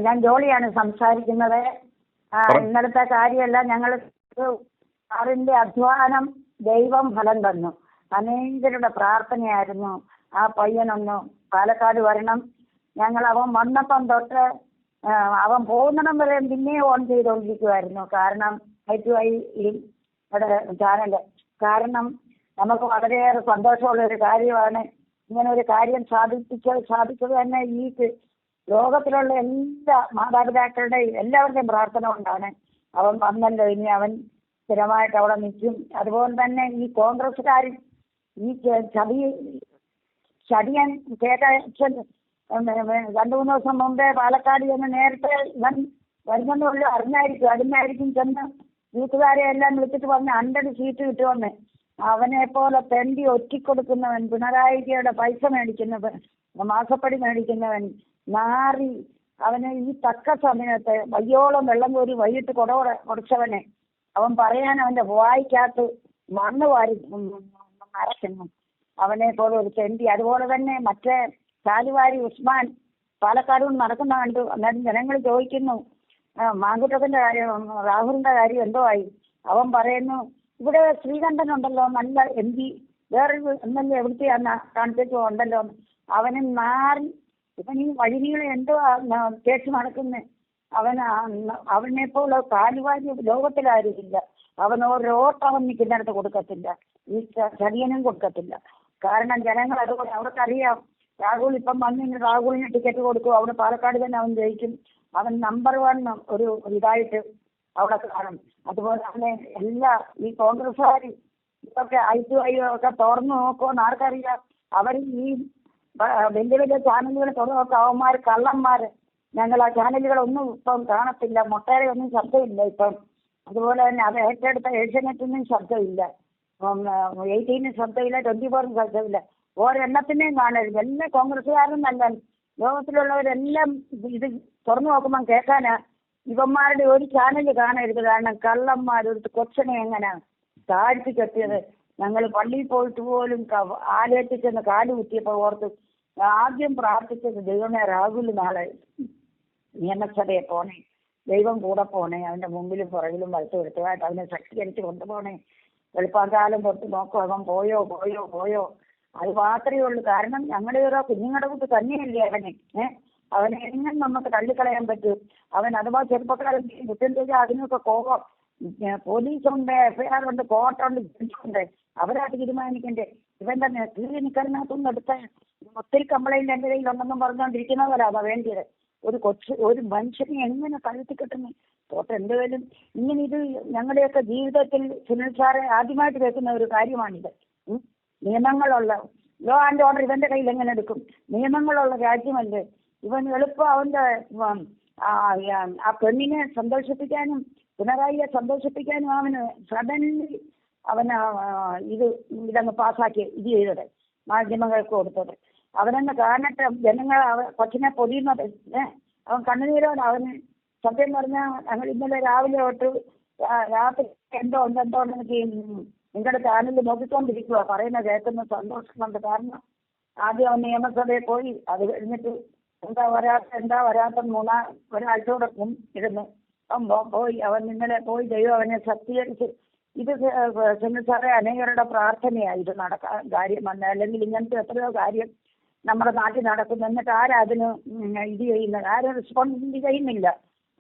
ഞാൻ ജോളിയാണ് സംസാരിക്കുന്നത്. ഇന്നലത്തെ കാര്യമല്ല, ഞങ്ങൾ സാറിന്റെ അധ്വാനം ദൈവം ഫലം തന്നു. അനേകരുടെ പ്രാർത്ഥനയായിരുന്നു ആ പയ്യനൊന്ന് പാലക്കാട് വരണം. അവൻ വന്നപ്പം തൊട്ട് അവൻ പോകുന്നിടം വരെ പിന്നെ ഓൺ ചെയ്തുകൊണ്ടിരിക്കുമായിരുന്നു. കാരണം ഐ ചാനല്. കാരണം നമുക്ക് വളരെയേറെ സന്തോഷമുള്ള ഒരു കാര്യമാണ്. ഇങ്ങനെ ഒരു കാര്യം സാധിച്ചത് തന്നെ ഈ ലോകത്തിലുള്ള എല്ലാ മാതാപിതാക്കളുടെയും എല്ലാവരുടെയും പ്രാർത്ഥന കൊണ്ടാണ്. അവൻ വന്നല്ലോ, ഇനി അവൻ സ്ഥിരമായിട്ട് അവിടെ നിൽക്കും. അതുപോലെ തന്നെ ഈ കോൺഗ്രസ്സുകാരും ഈ ചതിയൻ കേട്ട 2-3 ദിവസം മുമ്പേ പാലക്കാട് ചെന്ന് നേരത്തെ ഇവൻ വരുമെന്നുള്ള അതിനായിരിക്കും ചെന്ന് വീട്ടുകാരെ എല്ലാം വിളിച്ചിട്ട് പറഞ്ഞ് 100 സീറ്റ് കിട്ടുമെന്ന്. അവനെ പോലെ തെണ്ടി ഒറ്റിക്കൊടുക്കുന്നവൻ, പിണറായിയുടെ പൈസ മേടിക്കുന്നവൻ, മാസപ്പടി മേടിക്കുന്നവൻ, നാറി അവന് ഈ തക്ക സമയത്ത് വയ്യോളം വെള്ളം കോരി വൈകിട്ട് കൊടുച്ചവനെ അവൻ പറയാൻ അവന്റെ വായിക്കകത്ത് മണ്ണ് വാരി അരക്കുന്നു. അവനെ പോലെ ഒരു തെണ്ടി. അതുപോലെ തന്നെ മറ്റേ ചാലുവാരി ഉസ്മാൻ പാലക്കാട് നടക്കുന്ന കണ്ടു. അന്നേരം ജനങ്ങൾ ചോദിക്കുന്നു മാങ്കുട്ടത്തിന്റെ കാര്യം, രാഹുലിന്റെ കാര്യം എന്തോ ആയി. അവൻ പറയുന്നു ഇവിടെ ശ്രീകണ്ഠൻ ഉണ്ടല്ലോ, നല്ല MP, വേറൊരു MLA എവിടുത്തെയാന്ന് കാണിച്ചു ഉണ്ടല്ലോ. അവന് മാറി ഇവൻ ഈ വഴിനീളെ എന്തോ കേസ് നടക്കുന്നേ. അവനെ പോലെ കാലുവാരി ലോകത്തിലാരുമില്ല. അവൻ ഓരോട്ടവൻ നിൽക്കുന്നിടത്ത് കൊടുക്കത്തില്ല, ഈ ചതിയനും കൊടുക്കത്തില്ല. കാരണം ജനങ്ങൾ അതുപോലെ അവർക്കറിയാം രാഹുൽ ഇപ്പം വന്നിന് രാഹുലിന് ടിക്കറ്റ് കൊടുക്കും, അവിടെ പാലക്കാട് തന്നെ അവൻ ജയിക്കും. അവൻ നമ്പർ 1 ഒരു ഇതായിട്ട് അവിടെ കാണും. അതുപോലെ തന്നെ ഈ കോൺഗ്രസ്സുകാർ ഇതൊക്കെ ഐ ഒക്കെ തുറന്നു നോക്കുമെന്ന് ആർക്കറിയാം. അവർ ഈ വലിയ വലിയ ചാനലുകൾ തുറന്നു നോക്കുക, അവന്മാർ കള്ളന്മാർ. ഞങ്ങൾ ആ ചാനലുകളൊന്നും ഇപ്പം കാണത്തില്ല, മൊട്ടേരെയൊന്നും ശബ്ദമില്ല ഇപ്പം. അതുപോലെ തന്നെ അത് ഏറ്റെടുത്ത ഏഷ്യാനെറ്റിനും ശബ്ദമില്ല, 18 ശബ്ദമില്ല, 24 ശബ്ദമില്ല. ഒരെണ്ണത്തിനെയും കാണരുത്. എല്ലാ കോൺഗ്രസ്സുകാരും നല്ല ലോകത്തിലുള്ളവരെല്ലാം ഇത് തുറന്നു നോക്കുമ്പം കേൾക്കാനാ. ഇവന്മാരുടെ ഒരു ചാനൽ കാണരുത്. കാരണം കള്ളന്മാരൊരു കൊച്ചനെ എങ്ങനെയാ താഴ്ത്തിക്കെത്തിയത്. ഞങ്ങൾ പള്ളിയിൽ പോയിട്ട് പോലും ആലയത്തിൽ ചെന്ന് കാല് കുത്തിയപ്പോൾ ഓർത്ത് ആദ്യം പ്രാർത്ഥിച്ചത് ദൈവമേ രാഹുൽ നാളെ നിയമസഭയെ പോണേ, ദൈവം കൂടെ പോണേ, അവന്റെ മുമ്പിലും പുറകിലും വലത്ത് വരുത്തുമായിട്ട് അവനെ ശക്തീകരിച്ച് കൊണ്ടുപോകണേ. വെളുപ്പാങ്കാലം തൊട്ട് നോക്കും അവൻ പോയോ. അത് മാത്രമേ ഉള്ളൂ. കാരണം ഞങ്ങളുടെ ഓരോ കുഞ്ഞുങ്ങളുടെ കൂട്ട് തന്നെയല്ലേ അവനെ എങ്ങനെ നമുക്ക് തള്ളിക്കളയാൻ പറ്റും. അവൻ അഥവാ ചെറുപ്പക്കാരൻ കുറ്റം ചെയ്താൽ അതിനൊക്കെ കോപം പോലീസുണ്ട്, FIR ഉണ്ട്, കോർട്ടുണ്ട്, ജഡ്ജുണ്ട്. അവരാ തീരുമാനിക്കണ്ടേ. ഇവന്റെ ക്ലിനിക്കലിനകത്തൊന്നും എടുത്ത ഒത്തിരി കംപ്ലൈന്റ് എൻ്റെ കയ്യിലുണ്ടെന്നും പറഞ്ഞുകൊണ്ടിരിക്കുന്നവരാണ് വേണ്ടിയത്. ഒരു മനുഷ്യനെ എങ്ങനെ കഴുത്തി കിട്ടുന്നു തോട്ട് എന്തുവേലും. ഇങ്ങനെ ഇത് ഞങ്ങളുടെയൊക്കെ ജീവിതത്തിൽ സുനിൽ സാറെ ആദ്യമായിട്ട് കേൾക്കുന്ന ഒരു കാര്യമാണിത്. നിയമങ്ങളുള്ള ലോ ആൻഡ് ഓർഡർ ഇവന്റെ കയ്യിൽ എങ്ങനെ എടുക്കും? നിയമങ്ങളുള്ള രാജ്യമല്ലേ. ഇവൻ എളുപ്പം അവന്റെ ആ പെണ്ണിനെ സന്തോഷിപ്പിക്കാനും പിണറായിയെ സന്തോഷിപ്പിക്കാനും അവന് സഡൻലി ഇതങ്ങ് പാസ്സാക്കി ഇത് ചെയ്തത്, മാധ്യമങ്ങൾക്ക് കൊടുത്തത്. അവനൊന്ന് കാണട്ടെ ജനങ്ങൾ കൊച്ചിനെ പൊതിയുന്നത്. അവൻ കണ്ണുനീരോട് അവന് സത്യം പറഞ്ഞാൽ ഞങ്ങൾ ഇന്നലെ രാവിലെ തൊട്ട് രാത്രി എന്തോ നിങ്ങളുടെ ചാനലിൽ നോക്കിക്കൊണ്ടിരിക്കുക, പറയുന്ന കേൾക്കുന്ന സന്തോഷമുണ്ട്. കാരണം ആദ്യം അവൻ നിയമസഭയിൽ പോയി, അത് കഴിഞ്ഞിട്ട് എന്താ വരാത്ത ഒരാഴ്ച കൂടെ ഇരുന്ന് അവൻ പോയി. അവൻ ഇന്നലെ പോയി ദൈവം അവനെ ശക്തീകരിച്ച്. ഇത് സുനിൽ സാറേ അനേകരുടെ പ്രാർത്ഥനയാണ് ഇത് നടക്കാൻ കാര്യം വന്നത്. അല്ലെങ്കിൽ ഇങ്ങനത്തെ എത്രയോ കാര്യം നമ്മുടെ നാട്ടിൽ നടക്കുന്നു, എന്നിട്ട് ആരാ അതിന് ഇത് ചെയ്യുന്നത്? ആരും റെസ്പോൺസിബിലിറ്റി ചെയ്യുന്നില്ല.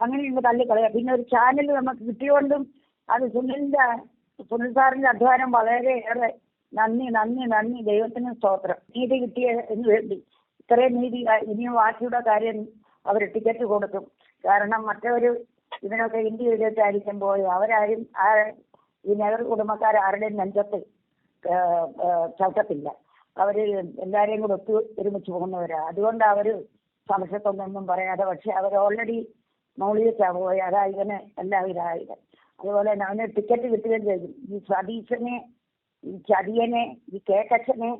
അങ്ങനെയുണ്ട് തള്ളിക്കളയാം. പിന്നെ ഒരു ചാനൽ നമുക്ക് കിട്ടിയോണ്ടും അത് സുനിൽ സാറിന്റെ അധ്വാനം വളരെയേറെ നന്ദി. ദൈവത്തിന് സ്തോത്രം. നീതി കിട്ടിയതിന് വേണ്ടി ഇത്രയും നീതി. ഇനിയും ബാക്കിയുടെ കാര്യം അവർ ടിക്കറ്റ് കൊടുക്കും. കാരണം മറ്റൊരു ഇതിനൊക്കെ ഇന്ത്യ വെച്ചായിരിക്കും പോയി അവരാരും ഈ നെഹ്റു കുടുംബക്കാർ ആരുടെയും നെഞ്ചത്ത് ചവിട്ടത്തില്ല. അവർ എല്ലാവരെയും കൂടെ ഒരുമിച്ച് പോകുന്നവരാണ്. അതുകൊണ്ട് അവർ സംശയത്തൊന്നും പറയാതെ, പക്ഷെ അവർ ഓൾറെഡി മൗലികച്ചാണ് പോയി. അതാ ഇവന് എല്ലാം ഇതായത്. അതുപോലെ തന്നെ അവന് ടിക്കറ്റ് കിട്ടുകയും ചെയ്തു. ഈ സതീശനെ, ഈ ചതിയനെ, ഈ കേക്കച്ചനെ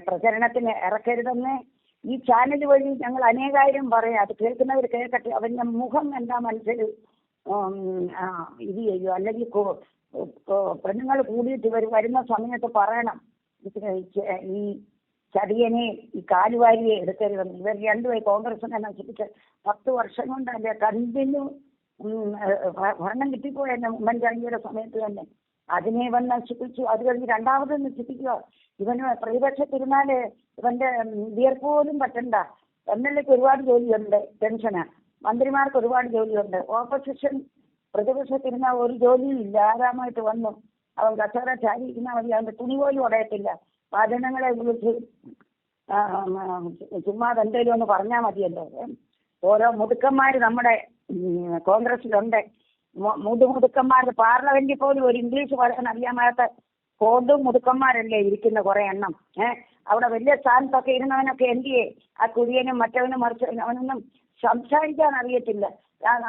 പ്രചരണത്തിന് ഇറക്കരുതെന്ന് ഈ ചാനൽ വഴി ഞങ്ങൾ അനേകായിരം പറയാം. അത് കേൾക്കുന്നവർ കേൾക്കട്ടെ. അവന്റെ മുഖം എന്താ മനസ്സിൽ ഇത് ചെയ്യും. അല്ലെങ്കിൽ പെണ്ണുങ്ങൾ കൂടിയിട്ട് വരുന്ന സമയത്ത് പറയണം, ഈ ചതിയനെ ഈ കാലുവാരിയെ എടുക്കരുതെന്ന്. ഇവർ രണ്ടുപേരും കോൺഗ്രസിനെ നശിപ്പിച്ച് 10 വർഷം കൊണ്ടല്ലേ കണ്ടിന്യൂ ഭരണം കിട്ടിപ്പോയെന്നെ ഉമ്മൻചാണ്ടിയുടെ സമയത്ത് തന്നെ. അതിനെ ഇവൻ നശിപ്പിച്ചു. അത് കഴിഞ്ഞ് രണ്ടാമത് നശിപ്പിക്കുക. ഇവന് പ്രതിപക്ഷത്തിരുന്നാല് ഇവന്റെ വിയർപ്പ് പോലും പറ്റണ്ട. MLA-ക്ക് ഒരുപാട് ജോലിയുണ്ട്, പെൻഷന്. മന്ത്രിമാർക്ക് ഒരുപാട് ജോലിയുണ്ട്. ഓപ്പോസിഷൻ പ്രതിപക്ഷത്തിരുന്ന ഒരു ജോലിയും ഇല്ല. ആരാമായിട്ട് വന്നു അവൻ കച്ചവട ചാരിയിരിക്കുന്ന മതി. അവന്റെ തുണി പോലും ഉടയത്തില്ല. വചനങ്ങളെ വിളിച്ച് ചുമ്മാ എന്തെങ്കിലും ഒന്ന് പറഞ്ഞാൽ മതിയല്ലോ. ഓരോ മുടുക്കന്മാർ നമ്മുടെ കോൺഗ്രസിലുണ്ട്. മുടുക്കന്മാരുടെ പാർലമെന്റിൽ പോലും ഒരു ഇംഗ്ലീഷ് പറയാൻ അറിയാമാത്ത കോണ്ടും മുടുക്കന്മാരല്ലേ ഇരിക്കുന്ന കുറെ എണ്ണം. അവിടെ വലിയ സ്ഥാനത്തൊക്കെ ഇരുന്നവനൊക്കെ എന്തിയെ ആ കുര്യനും മറ്റവനും മറിച്ചവനും അവനൊന്നും സംസാരിക്കാൻ അറിയത്തില്ല.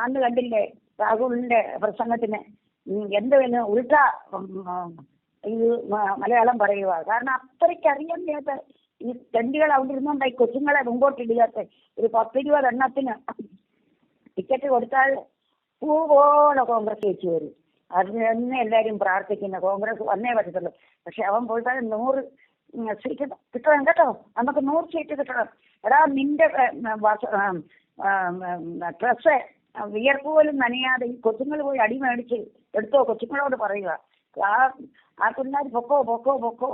അന്ന് കണ്ടില്ലേ രാഹുലിന്റെ പ്രസംഗത്തിന് എന്തുവെന്ന് ഉൾട്ട ഇത് മലയാളം പറയുക. കാരണം അത്രയ്ക്ക് അറിയാൻ വയ്യാത്ത ഈ തെണ്ടികൾ അവിടെ ഇരുന്നുണ്ടായി കൊച്ചുങ്ങളെ മുമ്പോട്ടിടിയാത്ത ഒരു 10-20 എണ്ണത്തിന് ടിക്കറ്റ് കൊടുത്താൽ പൂവോടെ കോൺഗ്രസ് വെച്ച് വരും. അതിന് തന്നെ എല്ലാവരും പ്രാർത്ഥിക്കുന്ന കോൺഗ്രസ് വന്നേ പറ്റത്തുള്ളൂ. പക്ഷെ അവൻ പോയിട്ടാൽ 100 സീറ്റ് കിട്ടണം കേട്ടോ. നമുക്ക് 100 സീറ്റ് കിട്ടണം. എടാ നിന്റെ ഡ്രസ്സ് വിയർപ്പ് പോലും നനയാതെ ഈ കൊച്ചുങ്ങൾ പോയി അടി മേടിച്ച് എടുത്തോ. കൊച്ചുങ്ങളോട് പറയുക ആ പിള്ളേർ പൊക്കോ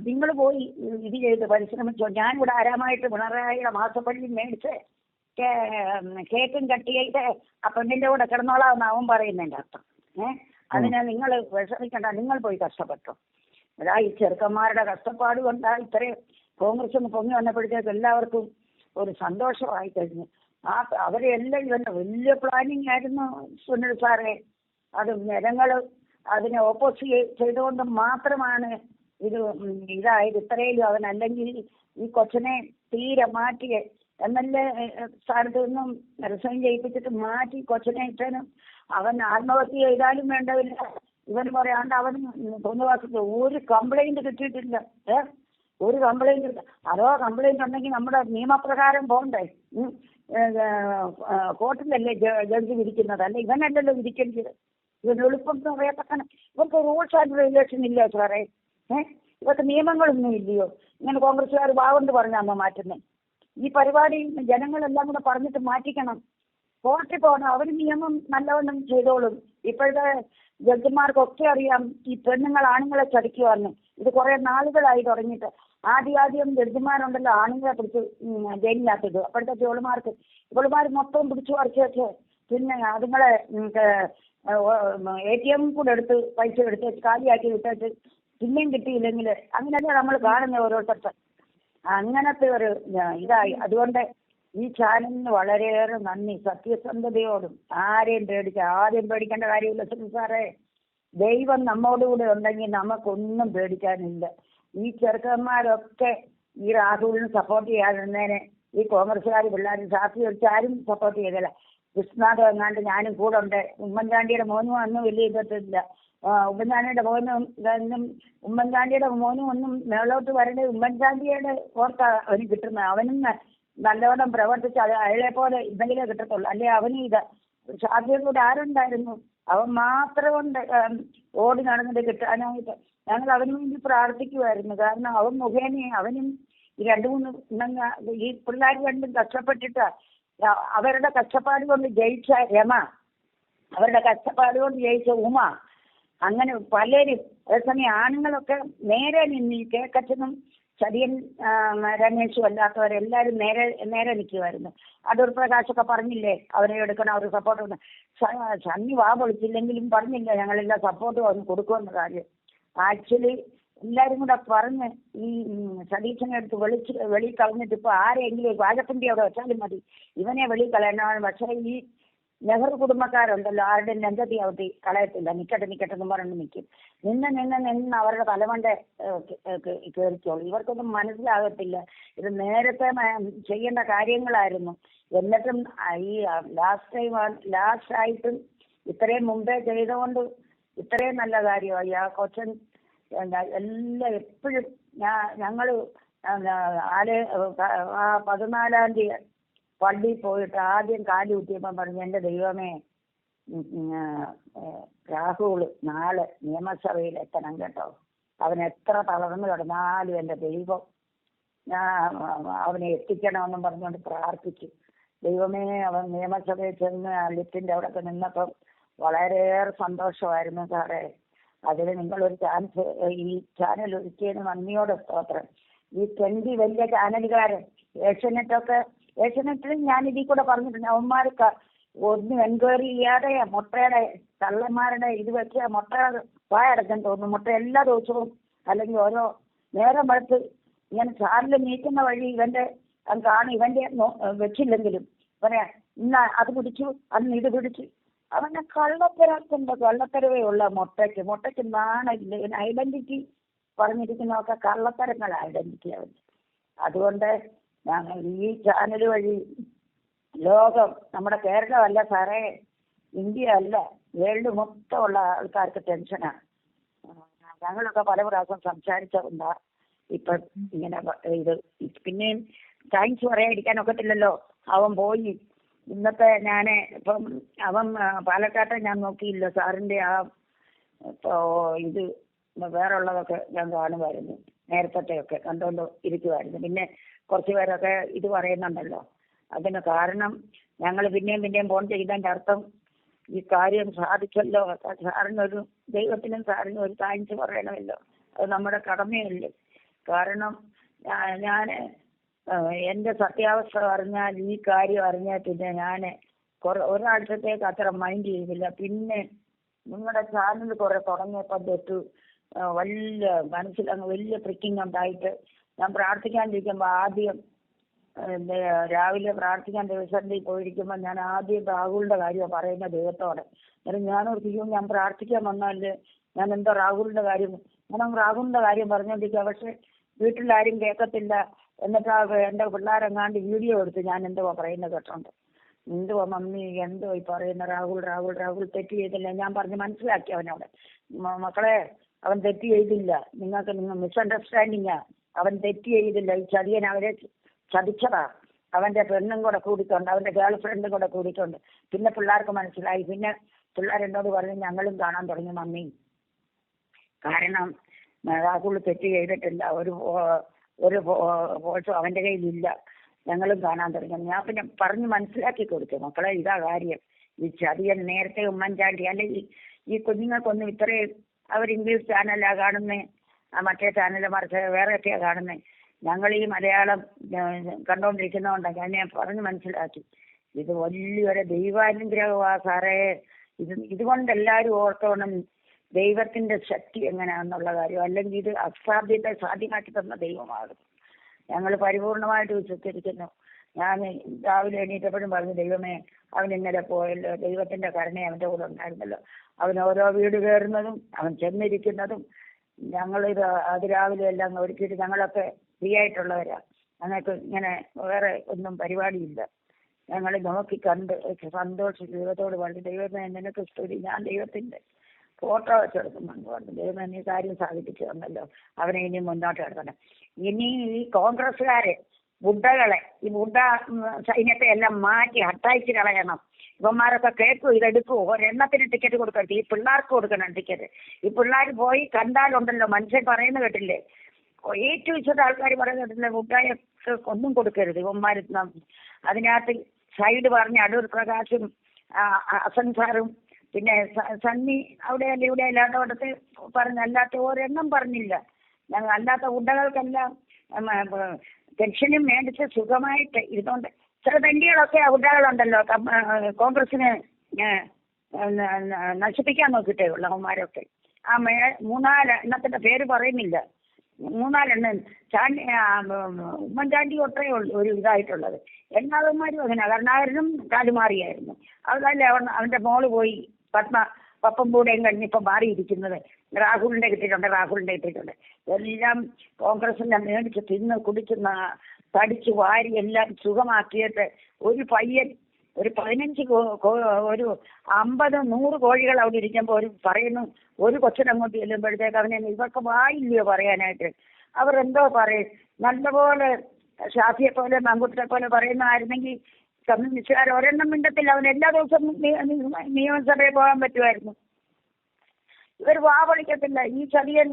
നിങ്ങൾ പോയി ഇത് ചെയ്ത് പരിശ്രമിച്ചോ. ഞാനിവിടെ ആരാമായിട്ട് പിണറായിയുടെ മാസപ്പള്ളി മേടിച്ച് കേക്കും കട്ടിയായിട്ട് ആ പെണ്ണിന്റെ കൂടെ കിടന്നോളാമെന്ന് അവൻ പറയുന്നതിൻ്റെ അർത്ഥം. അതിനെ നിങ്ങൾ വിഷമിക്കണ്ട, നിങ്ങൾ പോയി കഷ്ടപ്പെട്ടോ. അതാ ഈ ചെറുക്കന്മാരുടെ കഷ്ടപ്പാട് കൊണ്ടാ ഇത്രയും കോൺഗ്രസ് ഒന്ന് പൊങ്ങി വന്നപ്പോഴത്തേക്ക് എല്ലാവർക്കും ഒരു സന്തോഷമായി കഴിഞ്ഞു. അവരെല്ലാം ഇവന്റെ വലിയ പ്ലാനിങ് ആയിരുന്നു സുനിൽ സാറേ. അത് ജനങ്ങൾ അതിനെ ഓപ്പോസിറ്റ് ചെയ്തുകൊണ്ട് മാത്രമാണ് ഇതായത് ഇത്രയും. അവൻ അല്ലെങ്കിൽ ഈ കൊച്ചനെ തീരെ മാറ്റി MLA സ്ഥാനത്ത് നിന്നും റിസൈൻ ചെയ്യിപ്പിച്ചിട്ട് മാറ്റി കൊച്ചനെ ഇട്ടനും അവൻ ആത്മഹത്യ ചെയ്താലും വേണ്ടതില്ല. ഇവൻ പറയാണ്ട് അവൻ തോന്നുവാസത്തിൽ ഒരു കംപ്ലൈന്റ് കിട്ടിയിട്ടില്ല. ഒരു കംപ്ലൈന്റ് ഇല്ല. അതോ കംപ്ലൈന്റ് ഉണ്ടെങ്കിൽ നമ്മുടെ നിയമപ്രകാരം പോകണ്ടേ? കോർട്ടിലല്ലേ ജഡ്ജി വിധിക്കുന്നത്, അല്ലെ ഇവനല്ലല്ലോ വിധിക്കേണ്ടത്. ഇവന് എളുപ്പം പറയത്തക്കണം. ഇവർക്ക് റൂൾസ് ആൻഡ് റെഗുലേഷൻ ഇല്ല സാറേ. ഇവർക്ക് നിയമങ്ങളൊന്നും ഇല്ലയോ? ഇങ്ങനെ കോൺഗ്രസ്സുകാർ വാഗൊണ്ട് പറഞ്ഞാന്നോ മാറ്റുന്നത്? ഈ പരിപാടി ജനങ്ങളെല്ലാം കൂടെ പറഞ്ഞിട്ട് മാറ്റിക്കണം. കോർട്ടിൽ പോകണം. അവർ നിയമം നല്ലവണ്ണം ചെയ്തോളും. ഇപ്പോഴത്തെ ജഡ്ജിമാർക്കൊക്കെ അറിയാം ഈ പെണ്ണുങ്ങൾ ആണുങ്ങളെ ചതിക്കുവാന്ന്. ഇത് കുറെ നാളുകളായി തുടങ്ങിയിട്ട്. ആദ്യം ജഡ്ജിമാരുണ്ടല്ലോ ആണുങ്ങളെ പിടിച്ച് ജയിലിനകത്തിട്ട് അപ്പോഴത്തെ ഇവളുമാർ മൊത്തം പിടിച്ചു പറിച്ച് പിന്നെ അതുങ്ങളെ ATM കൂടെ എടുത്ത് പൈസ എടുത്ത് കാലിയാക്കി വിട്ടിട്ട് പിന്നെയും കിട്ടിയില്ലെങ്കിൽ അങ്ങനെയല്ലേ നമ്മൾ കാണുന്നത് ഓരോരുത്തർക്ക്. അങ്ങനത്തെ ഒരു ഇതായി. അതുകൊണ്ട് ഈ ചാനലിന് വളരെയേറെ നന്ദി. സത്യസന്ധതയോടും ആദ്യം പേടിക്കേണ്ട കാര്യമില്ല സാറേ. ദൈവം നമ്മോടുകൂടെ ഉണ്ടെങ്കിൽ നമുക്കൊന്നും പേടിക്കാനില്ല. ഈ ചെറുക്കന്മാരൊക്കെ ഈ രാഹുലിന് സപ്പോർട്ട് ചെയ്യാതിരുന്നതിന് ഈ കോൺഗ്രസ്സുകാർ പിള്ളേരും സാക്ഷി വെച്ചാരും സപ്പോർട്ട് ചെയ്തില്ല. വിശ്വനാഥ് എങ്ങാണ്ട് ഞാനും കൂടെ ഉണ്ട്. ഉമ്മൻചാണ്ടിയുടെ മോനും ഒന്നും വലിയ ഇതൊന്നുമില്ല. ഉമ്മൻചാണ്ടിയുടെ മോനും ഒന്നും മേളോട്ട് വരേണ്ടത് ഉമ്മൻചാണ്ടിയുടെ ഓർത്താ അവന് കിട്ടുന്നത്. അവനും നല്ലവണ്ണം പ്രവർത്തിച്ച് അയാളെ പോലെ എന്തെങ്കിലും കിട്ടത്തുള്ളൂ. അല്ലെ അവനും സാധ്യതയോട് ആരുണ്ടായിരുന്നു? അവൻ മാത്രം കൊണ്ട് ഓടി നടന്നിട്ട് കിട്ടാനായിട്ട് ഞങ്ങൾ അവന് വേണ്ടി പ്രാർത്ഥിക്കുമായിരുന്നു. കാരണം അവൻ മുഖേന അവനും ഈ 2-3 ഈ പിള്ളേർ രണ്ടും കഷ്ടപ്പെട്ടിട്ട് അവരുടെ കഷ്ടപ്പാട് കൊണ്ട് ജയിച്ച രമ, അവരുടെ കഷ്ടപ്പാട് കൊണ്ട് ജയിച്ച ഉമ, അങ്ങനെ പലരും. അതേസമയം ആണുങ്ങളൊക്കെ നേരെ നിന്ന് ഈ കേക്കച്ചനും ചതിയൻ രമേശും അല്ലാത്തവരെല്ലാവരും നേരെ നിൽക്കുമായിരുന്നു. അടൂർ പ്രകാശൊക്കെ പറഞ്ഞില്ലേ അവരെ എടുക്കണം, അവർ സപ്പോർട്ട്. സണ്ണി പൊളിച്ചില്ലെങ്കിലും പറഞ്ഞില്ല ഞങ്ങളെല്ലാം സപ്പോർട്ട് വന്ന് കൊടുക്കുമെന്ന കാര്യം. ആക്ച്വലി എല്ലാവരും കൂടെ പറഞ്ഞ് ഈ സതീശനെ എടുത്ത് വെളിയിൽ കളഞ്ഞിട്ട് ഇപ്പോൾ ആരെങ്കിലും വാഴപ്പിണ്ടി അവിടെ വെച്ചാലും മതി, ഇവനെ വെളിയിൽ കളയണം. പക്ഷേ ഈ നെഹ്റു കുടുംബക്കാരുണ്ടല്ലോ, ആരുടെ നെഞ്ചത്തി അവത്തി കളയത്തില്ല. നിക്കട്ടെ എന്ന് പറഞ്ഞു നിൽക്കും. നിന്ന് അവരുടെ തലമണ്ട കയറിക്കോളും. ഇവർക്കൊന്നും മനസ്സിലാകത്തില്ല. ഇത് നേരത്തെ ചെയ്യേണ്ട കാര്യങ്ങളായിരുന്നു. എന്നിട്ടും ഈ ലാസ്റ്റായിട്ടും ഇത്രയും മുമ്പേ ചെയ്തുകൊണ്ട് ഇത്രയും നല്ല കാര്യമായി. ആ കൊച്ചൻ എല്ലാം എപ്പോഴും ഞങ്ങൾ 14-ാം തീയതി പള്ളിയിൽ പോയിട്ട് ആദ്യം കാലി കുത്തിയപ്പം പറഞ്ഞു, എൻ്റെ ദൈവമേ രാഹുൽ നാളെ നിയമസഭയിൽ എത്തണം കേട്ടോ. അവൻ എത്ര തളർന്നു കിടന്നാലും എൻ്റെ ദൈവം ഞാൻ അവനെ എത്തിക്കണമെന്നും പറഞ്ഞുകൊണ്ട് പ്രാർത്ഥിച്ചു. ദൈവമേ, അവൻ നിയമസഭയിൽ ചെന്ന് ആ ലിഫ്റ്റിൻ്റെ അവിടെയൊക്കെ നിന്നപ്പം വളരെയേറെ സന്തോഷമായിരുന്നു സാറേ. അതിൽ നിങ്ങളൊരു ചാൻസ് ഈ ചാനൽ ഒരുക്കിയതിന് നന്ദിയോടെ സ്തോത്രം. ഈ 20 വലിയ ചാനലുകാരൻ ഏഷ്യാനെറ്റിൽ ഞാൻ ഇതിൽ കൂടെ പറഞ്ഞിട്ടുണ്ട്. അവന്മാർക്ക് ഒന്നും എൻക്വയറി ചെയ്യാതെ മുട്ടയുടെ കള്ളന്മാരുടെ ഇത് വെച്ച് മുട്ട വായടക്കം തോന്നുന്നു. മുട്ട എല്ലാ ദിവസവും അല്ലെങ്കിൽ ഓരോ നേരം വെളുത്ത് ഇങ്ങനെ ചാനൽ നീക്കുന്ന വഴി ഇവന്റെ കാണും. ഇവന്റെ വെച്ചില്ലെങ്കിലും പറയാ ഇന്ന് അത് പിടിച്ചു, അന്ന് ഇത് പിടിച്ചു. അവനെ കള്ളത്തരവേ ഉള്ള മുട്ടയ്ക്ക് നാണില്ല. ഇവൻ ഐഡന്റിറ്റി പറഞ്ഞിരിക്കുന്നതൊക്കെ കള്ളത്തരങ്ങൾ ഐഡന്റിറ്റി അവന്. അതുകൊണ്ട് ഞങ്ങൾ ഈ ചാനൽ വഴി ലോകം, നമ്മുടെ കേരളമല്ല സാറേ, ഇന്ത്യ അല്ല, വേൾഡ് മൊത്തമുള്ള ആൾക്കാർക്ക് ടെൻഷനാണ്. ഞങ്ങളൊക്കെ പല പ്രാവശ്യം സംസാരിച്ചതുകൊണ്ടാ ഇപ്പം ഇങ്ങനെ ഇത്. പിന്നെയും താങ്ക്സ് പറയാതിരിക്കാൻ ഒക്കത്തില്ലല്ലോ. അവൻ പോയി. ഇന്നത്തെ ഇപ്പം അവൻ പാലക്കാട്ടെ ഞാൻ നോക്കിയില്ല. സാറിൻ്റെ ആ ഇത് വേറെ ഉള്ളതൊക്കെ ഞാൻ കാണുമായിരുന്നു. നേരത്തെയൊക്കെ കണ്ടുകൊണ്ട് ഇരിക്കുമായിരുന്നു. പിന്നെ കുറച്ച് പേരൊക്കെ ഇത് പറയുന്നുണ്ടല്ലോ. അതിന് കാരണം ഞങ്ങൾ പിന്നെയും ഫോൺ ചെയ്തതിൻ്റെ അർത്ഥം ഈ കാര്യം സാധിച്ചല്ലോ. ദൈവത്തിനും സാറിനും ഒരു താങ്ക്സ് പറയണമല്ലോ. അത് നമ്മുടെ കടമയല്ലേ. കാരണം ഞാൻ എൻ്റെ സത്യാവസ്ഥ അറിഞ്ഞാൽ, ഈ കാര്യം അറിഞ്ഞാൽ പിന്നെ ഞാൻ ഒരാഴ്ചത്തേക്ക് അത്ര മൈൻഡ് ചെയ്തില്ല. പിന്നെ നിങ്ങളുടെ ചാനൽ കുറെ തുടങ്ങിയപ്പോൾ തൊട്ട് മനസ്സിലങ്ങ് വലിയ പ്രിക്കിങ് ഉണ്ടായിട്ട് ഞാൻ പ്രാർത്ഥിക്കാണ്ടിരിക്കുമ്പോൾ ആദ്യം രാവിലെ പ്രാർത്ഥിക്കാൻ ദിവസത്തിൽ പോയിരിക്കുമ്പോൾ ഞാൻ ആദ്യം രാഹുലിൻ്റെ കാര്യമാണ് പറയുന്നത് ദൈവത്തോടെ. അന്നേരം ഞാനോർത്തിക്കും ഞാൻ പ്രാർത്ഥിക്കാൻ വന്നാല് ഞാൻ എന്തോ രാഹുലിൻ്റെ കാര്യം പറഞ്ഞുകൊണ്ടിരിക്കുക. പക്ഷെ വീട്ടിലാരും കേൾക്കത്തില്ല. എന്നിട്ട് എൻ്റെ പിള്ളേരെങ്ങാണ്ട് വീഡിയോ എടുത്ത് ഞാൻ എന്തോ പറയുന്നത് കേട്ടോണ്ട്, എന്തുവാ മമ്മി എന്തോ ഈ പറയുന്ന രാഹുൽ തെറ്റ് ചെയ്തില്ല. ഞാൻ പറഞ്ഞ് മനസ്സിലാക്കി അവനോട്, മക്കളെ അവൻ തെറ്റ് ചെയ്തില്ല, നിങ്ങൾ മിസ്അണ്ടർസ്റ്റാൻഡിങ്ങാ. അവൻ തെറ്റ് ചെയ്തില്ല. ഈ ചതിയൻ അവരെ ചതിച്ചതാ. അവൻ്റെ പെണ്ണും കൂടെ കൂടിക്കൊണ്ട്, അവൻ്റെ ഗേൾ ഫ്രണ്ടും കൂടെ കൂടിക്കൊണ്ട്. പിന്നെ പിള്ളേർക്ക് മനസ്സിലായി. പിന്നെ പിള്ളേരെന്നോട് പറഞ്ഞു ഞങ്ങളും കാണാൻ തുടങ്ങി മമ്മി. കാരണം രാഹുൽ തെറ്റ് ചെയ്തിട്ടില്ല, ഒരു ഫോട്ടോ അവൻ്റെ കയ്യിലില്ല, ഞങ്ങളും കാണാൻ തുടങ്ങി. ഞാൻ പിന്നെ പറഞ്ഞ് മനസ്സിലാക്കി കൊടുത്തു, മക്കളെ ഇതാ കാര്യം. ഈ ചതിയൻ നേരത്തെ ഉമ്മൻചാണ്ടി അല്ലെങ്കിൽ ഈ കുഞ്ഞുങ്ങൾക്കൊന്നും ഇത്രയും അവർ ഇംഗ്ലീഷ് ചാനലാണ് കാണുന്നത്, മറ്റേ ചാനൽ മറിച്ച് വേറെയൊക്കെയാണ് കാണുന്നത്. ഞങ്ങൾ ഈ മലയാളം കണ്ടുകൊണ്ടിരിക്കുന്നതുകൊണ്ടാണ് ഞാൻ പറഞ്ഞ് മനസ്സിലാക്കി. ഇത് വലിയൊരു ദൈവാനുഗ്രഹമാണ് സാറേ. ഇതുകൊണ്ട് എല്ലാവരും ഓർത്തോണം ദൈവത്തിൻ്റെ ശക്തി എങ്ങനെയാണെന്നുള്ള കാര്യം. അല്ലെങ്കിൽ ഇത് അസാധ്യത്തെ സാധ്യമാക്കി തന്ന ദൈവമാകും. ഞങ്ങൾ പരിപൂർണമായിട്ട് വിശ്വസിച്ചിരിക്കുന്നു. ഞാൻ രാവിലെ എണീറ്റപ്പോഴും പറഞ്ഞു, ദൈവമേ അവൻ ഇന്നലെ പോയല്ലോ, ദൈവത്തിൻ്റെ കരുണ അവൻ്റെ കൂടെ ഉണ്ടായിരുന്നല്ലോ. അവൻ ഓരോ വീട് കയറുന്നതും അവൻ ചെന്നിരിക്കുന്നതും ഞങ്ങളിത് അതിരാവിലെ എല്ലാം ഒരുക്കിയിട്ട് ഞങ്ങളൊക്കെ ഫ്രീ ആയിട്ടുള്ളവരാണ്. ഞങ്ങൾക്ക് ഇങ്ങനെ വേറെ ഒന്നും പരിപാടിയില്ല. ഞങ്ങൾ നോക്കി കണ്ട് സന്തോഷിച്ച് ദൈവത്തോട് പറഞ്ഞു, ദൈവമേ നിനക്ക് സ്തുതി. ഞാൻ ദൈവത്തിൻ്റെ ഫോട്ടോ വെച്ചെടുക്കുന്നുണ്ട് പറഞ്ഞു, ദൈവമേ നീ കാര്യം സാധിപ്പിച്ചു തന്നല്ലോ, അവനെ ഇനി മുന്നോട്ട് കിടക്കണം. ഇനി ഈ കോൺഗ്രസ്സുകാരെ ഈ ബുദ്ധ സൈന്യത്തെ എല്ലാം മാറ്റി ഹട്ടായിച്ച് കളയണം. ഇവന്മാരൊക്കെ കേൾക്കും, ഇതെടുക്കും, ഒരെണ്ണത്തിന് ടിക്കറ്റ് കൊടുക്കരുത്. ഈ പിള്ളേർക്ക് കൊടുക്കണം ടിക്കറ്റ്. ഈ പിള്ളേർ പോയി കണ്ടാലുണ്ടല്ലോ, മനുഷ്യൻ പറയുന്ന കേട്ടില്ലേ, ഏറ്റവും വിശ്വത ആൾക്കാർ പറയുന്ന കേട്ടില്ലേ, ബുദ്ധായൊക്കെ ഒന്നും കൊടുക്കരുത്. ഇവന്മാർ അതിനകത്ത് സൈഡ് പറഞ്ഞ് അടൂർ പ്രകാശും ഹസൻ സാറും പിന്നെ സണ്ണി അവിടെയല്ല ഇവിടെ അല്ലാത്തവിടത്ത് പറഞ്ഞല്ലാത്ത ഒരെണ്ണം പറഞ്ഞില്ല. ഞങ്ങൾ അല്ലാത്ത ഉണ്ടകൾക്കെല്ലാം പെൻഷനും മേടിച്ച് സുഖമായിട്ട് ഇരുന്നുകൊണ്ട് ചില ബന്ധികളൊക്കെ ഉണ്ടകളുണ്ടല്ലോ കോൺഗ്രസിന് നശിപ്പിക്കാൻ നോക്കിയിട്ടേ ഉള്ളൂ അവന്മാരൊക്കെ. ആ 3-4 എണ്ണത്തിൻ്റെ പേര് പറയുന്നില്ല, 3-4 എണ്ണം ഉമ്മൻചാണ്ടി ഒട്ടേ ഉള്ളൂ ഒരു ഇതായിട്ടുള്ളത്. എല്ലാവന്മാരും അങ്ങനെ. കരുണാകരനും കാലുമാറിയായിരുന്നു. അതല്ലേ അവൻ്റെ മോള് പോയി പപ്പമ്പൂടെയും കഴിഞ്ഞിപ്പോൾ മാറിയിരിക്കുന്നത്. രാഹുലിൻ്റെ കിട്ടിയിട്ടുണ്ട്. എല്ലാം കോൺഗ്രസിനെ മേടിച്ച് തിന്ന് കുടിച്ച് തടിച്ച് വാരി എല്ലാം സുഖമാക്കിയിട്ട് ഒരു പയ്യൻ ഒരു 15 ഒരു 50-100 കോഴികൾ അവിടെ ഇരിക്കുമ്പോൾ പറയുന്നു, ഒരു കൊച്ചിനങ്ങോട്ട് ചെല്ലുമ്പോഴത്തേക്ക് അവനെ ഇവർക്ക് വായില്ലയോ പറയാനായിട്ട്. അവർ എന്തോ പറയും, നല്ലപോലെ ഷാഫിയെ പോലെ മങ്കുട്ടിയെ പോലെ പറയുന്നതായിരുന്നെങ്കിൽ കമ്മ്യൂണിസ്റ്റുകാർ ഒരെണ്ണം മിണ്ടത്തില്ല. അവൻ എല്ലാ ദിവസവും നിയമസഭയിൽ പോകാൻ പറ്റുമായിരുന്നു. ഇവർ വാ വിളിക്കത്തില്ല. ഈ ചതിയൻ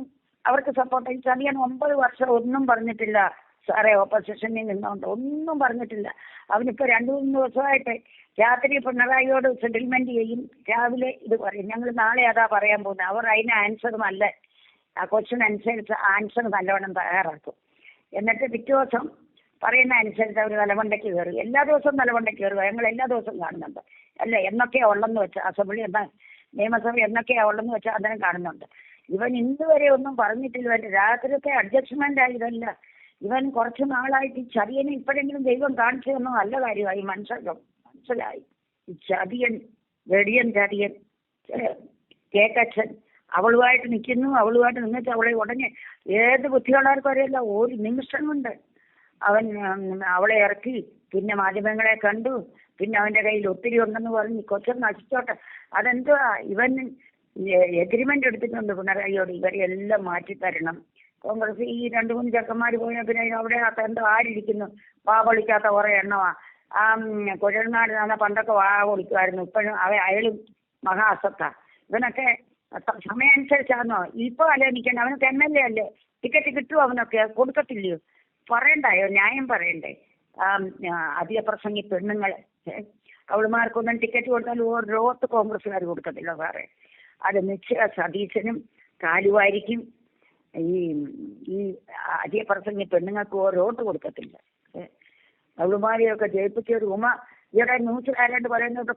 അവർക്ക് സപ്പോർട്ട്. ഈ ചതിയൻ 9 വർഷം ഒന്നും പറഞ്ഞിട്ടില്ല. സാറേ ഓപ്പോസിഷനിൽ നിന്നുകൊണ്ട് ഒന്നും പറഞ്ഞിട്ടില്ല. അവനിപ്പോൾ 2-3 ദിവസമായിട്ട് രാത്രി പിണറായിയോട് സെറ്റിൽമെന്റ് ചെയ്യും, രാവിലെ ഇത് പറയും. ഞങ്ങൾ നാളെ അതാ പറയാൻ പോകുന്നത്. അവർ അതിന് ആൻസർ നല്ല ആ ക്വസ്റ്റ്യൻ അനുസരിച്ച് ആൻസർ നല്ലവണ്ണം തയ്യാറാക്കും. എന്നിട്ട് പിറ്റേ ദിവസം പറയുന്ന അനുസരിച്ച് അവർ നിലകൊണ്ടയ്ക്ക് കയറും. എല്ലാ ദിവസവും നിലകൊണ്ടയ്ക്ക് കയറുക. ഞങ്ങൾ എല്ലാ ദിവസവും കാണുന്നുണ്ട്. അല്ല എന്നൊക്കെയാണ് ഉള്ളെന്ന് വെച്ചാൽ അസംബ്ലി നിയമസഭ എന്നൊക്കെയാണ് ഉള്ളെന്ന് വെച്ചാൽ അതിനും കാണുന്നുണ്ട്. ഇവൻ ഇന്നുവരെ ഒന്നും പറഞ്ഞിട്ടില്ല. ഇവൻ്റെ രാത്രിയൊക്കെ അഡ്ജസ്റ്റ്മെന്റ് ആയതല്ല. ഇവൻ കുറച്ച് നാളായിട്ട് ഈ ചതിയനെ ഇപ്പോഴെങ്കിലും ദൈവം കാണിച്ചു തന്നോ നല്ല കാര്യമായി മനസ്സിലായി. ഈ ചതിയൻ, വെടിയൻ ചതിയൻ കേക്കച്ഛൻ അവളുമായിട്ട് നിൽക്കുന്നു. അവളുമായിട്ട് നിന്നിട്ട് അവളെ ഉടനെ ഏത് ബുദ്ധിയുള്ളവർക്കും അറിയില്ല, ഒരു നിമിഷം കൊണ്ട് അവൻ അവളെ ഇറക്കി. പിന്നെ മാധ്യമങ്ങളെ കണ്ടു. പിന്നെ അവൻ്റെ കയ്യിൽ ഒത്തിരി ഉണ്ടെന്ന് പറഞ്ഞ് കൊച്ചൻ നശിച്ചോട്ടെ. അതെന്തുവാ ഇവൻ എഗ്രിമെന്റ് എടുത്തിട്ടുണ്ട് പിണറായിയോട്, ഇവരെ എല്ലാം മാറ്റിത്തരണം. കോൺഗ്രസ് ഈ 2-3 ചെക്കന്മാർ പോയാൽ പിന്നെ അവിടെ എന്തോ ആരിയിരിക്കുന്നു, വാ പൊളിക്കാത്ത കുറേ എണ്ണമാ. ആ കുഴൽനാട് നടന്ന പണ്ടൊക്കെ വാ പൊളിക്കുമായിരുന്നു. ഇപ്പോഴും അയാളും മഹാ അസത്ത. ഇവനൊക്കെ സമയം അനുസരിച്ചാണോ ഇപ്പൊ ആലോചിക്കണ്ട. അവനൊക്കെ MLA അല്ലേ, ടിക്കറ്റ് കിട്ടുമോ? അവനൊക്കെ കൊടുക്കത്തില്ലയോ? പറയണ്ടായോ? ന്യായം പറയണ്ടേ? അധിക പ്രസംഗി പെണ്ണുങ്ങൾ അവളുമാർക്കൊന്നും ടിക്കറ്റ് കൊടുത്താൽ ഓരോത്ത് കോൺഗ്രസ്സുകാർ കൊടുക്കത്തില്ല സാറേ. അത് നിശ്ചയ സതീശനും കാലുവായിരിക്കും. ഈ അധിക പ്രസംഗി പെണ്ണുങ്ങൾക്ക് ഓരോട്ട് കൊടുക്കത്തില്ല. അവളുമാരെയൊക്കെ ജയിപ്പിച്ച ഒരു ഉമ ഇവിടെ ന്യൂസിലാരാണ്ട് പറയുന്നത്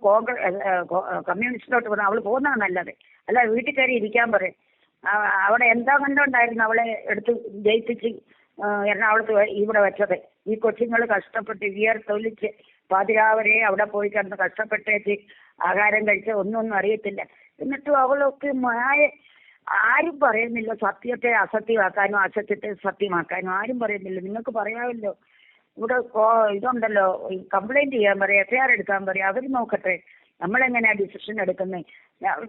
കമ്മ്യൂണിസ്റ്റിലോട്ട് പറഞ്ഞു. അവൾ പോകുന്നതാണ് നല്ലത്, അല്ല വീട്ടിൽ കയറി ഇരിക്കാൻ പറയും. അവിടെ എന്താ കണ്ടോണ്ടായിരുന്നു അവളെ എടുത്ത് ജയിപ്പിച്ച് എറണാകുളത്ത് ഇവിടെ വെച്ചത്. ഈ കൊച്ചുങ്ങൾ കഷ്ടപ്പെട്ട് വിയർത്തൊലിച്ച് പാതിരാവരെ അവിടെ പോയി കിടന്ന് കഷ്ടപ്പെട്ടേച്ച് ആഹാരം കഴിച്ച ഒന്നും അറിയത്തില്ല. എന്നിട്ടും അവളൊക്കെ ആരും പറയുന്നില്ല സത്യത്തെ അസത്യമാക്കാനോ അസത്യത്തെ സത്യമാക്കാനോ ആരും പറയുന്നില്ല. നിങ്ങൾക്ക് പറയാമല്ലോ, ഇവിടെ ഇതുണ്ടല്ലോ, കംപ്ലൈന്റ് ചെയ്യാൻ പറയാം, FIR എടുക്കാൻ പറയാം, അവർ നോക്കട്ടെ. നമ്മളെങ്ങനെയാ ഡിസിഷൻ എടുക്കുന്നത്?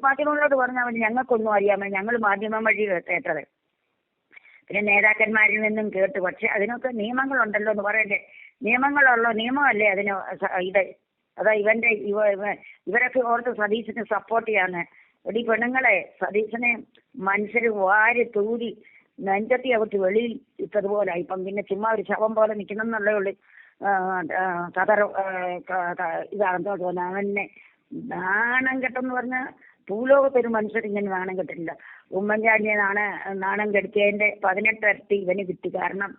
മാധ്യമങ്ങളോട് പറഞ്ഞാൽ മതി, ഞങ്ങൾക്കൊന്നും അറിയാമോ, ഞങ്ങൾ മാധ്യമം വഴി കേട്ടത്. പിന്നെ നേതാക്കന്മാരിൽ നിന്നും കേട്ടു. പക്ഷെ അതിനൊക്കെ നിയമങ്ങളുണ്ടല്ലോ എന്ന് പറയണ്ടേ? നിയമമല്ലേ അതിന് അതാ ഇവരൊക്കെ ഓർത്ത് സതീശന് സപ്പോർട്ട് ചെയ്യാന്ന്. എടി പെണ്ണുങ്ങളെ, സതീശനെ മനുഷ്യർ വാരി തൂരി നെഞ്ചത്തി അവർക്ക് വെളിയിൽ ഇട്ടതുപോലെ ഇപ്പം പിന്നെ ചുമ്മാ ഒരു ശവം പോലെ നിൽക്കണം എന്നുള്ളേ ഉള്ളു. ഇതാണെന്തോ തോന്നുന്നു. അവനെ നാണം കെട്ടെന്ന് പറഞ്ഞാൽ ഭൂലോകത്തൊരു മനുഷ്യർ ഇങ്ങനെ നാണം കെട്ടില്ല. ഉമ്മൻചാണ്ടിയെ നാണം കെടുത്തിയതിന്റെ 18 ഇരട്ടി ഇവന് കിട്ടി. കാരണം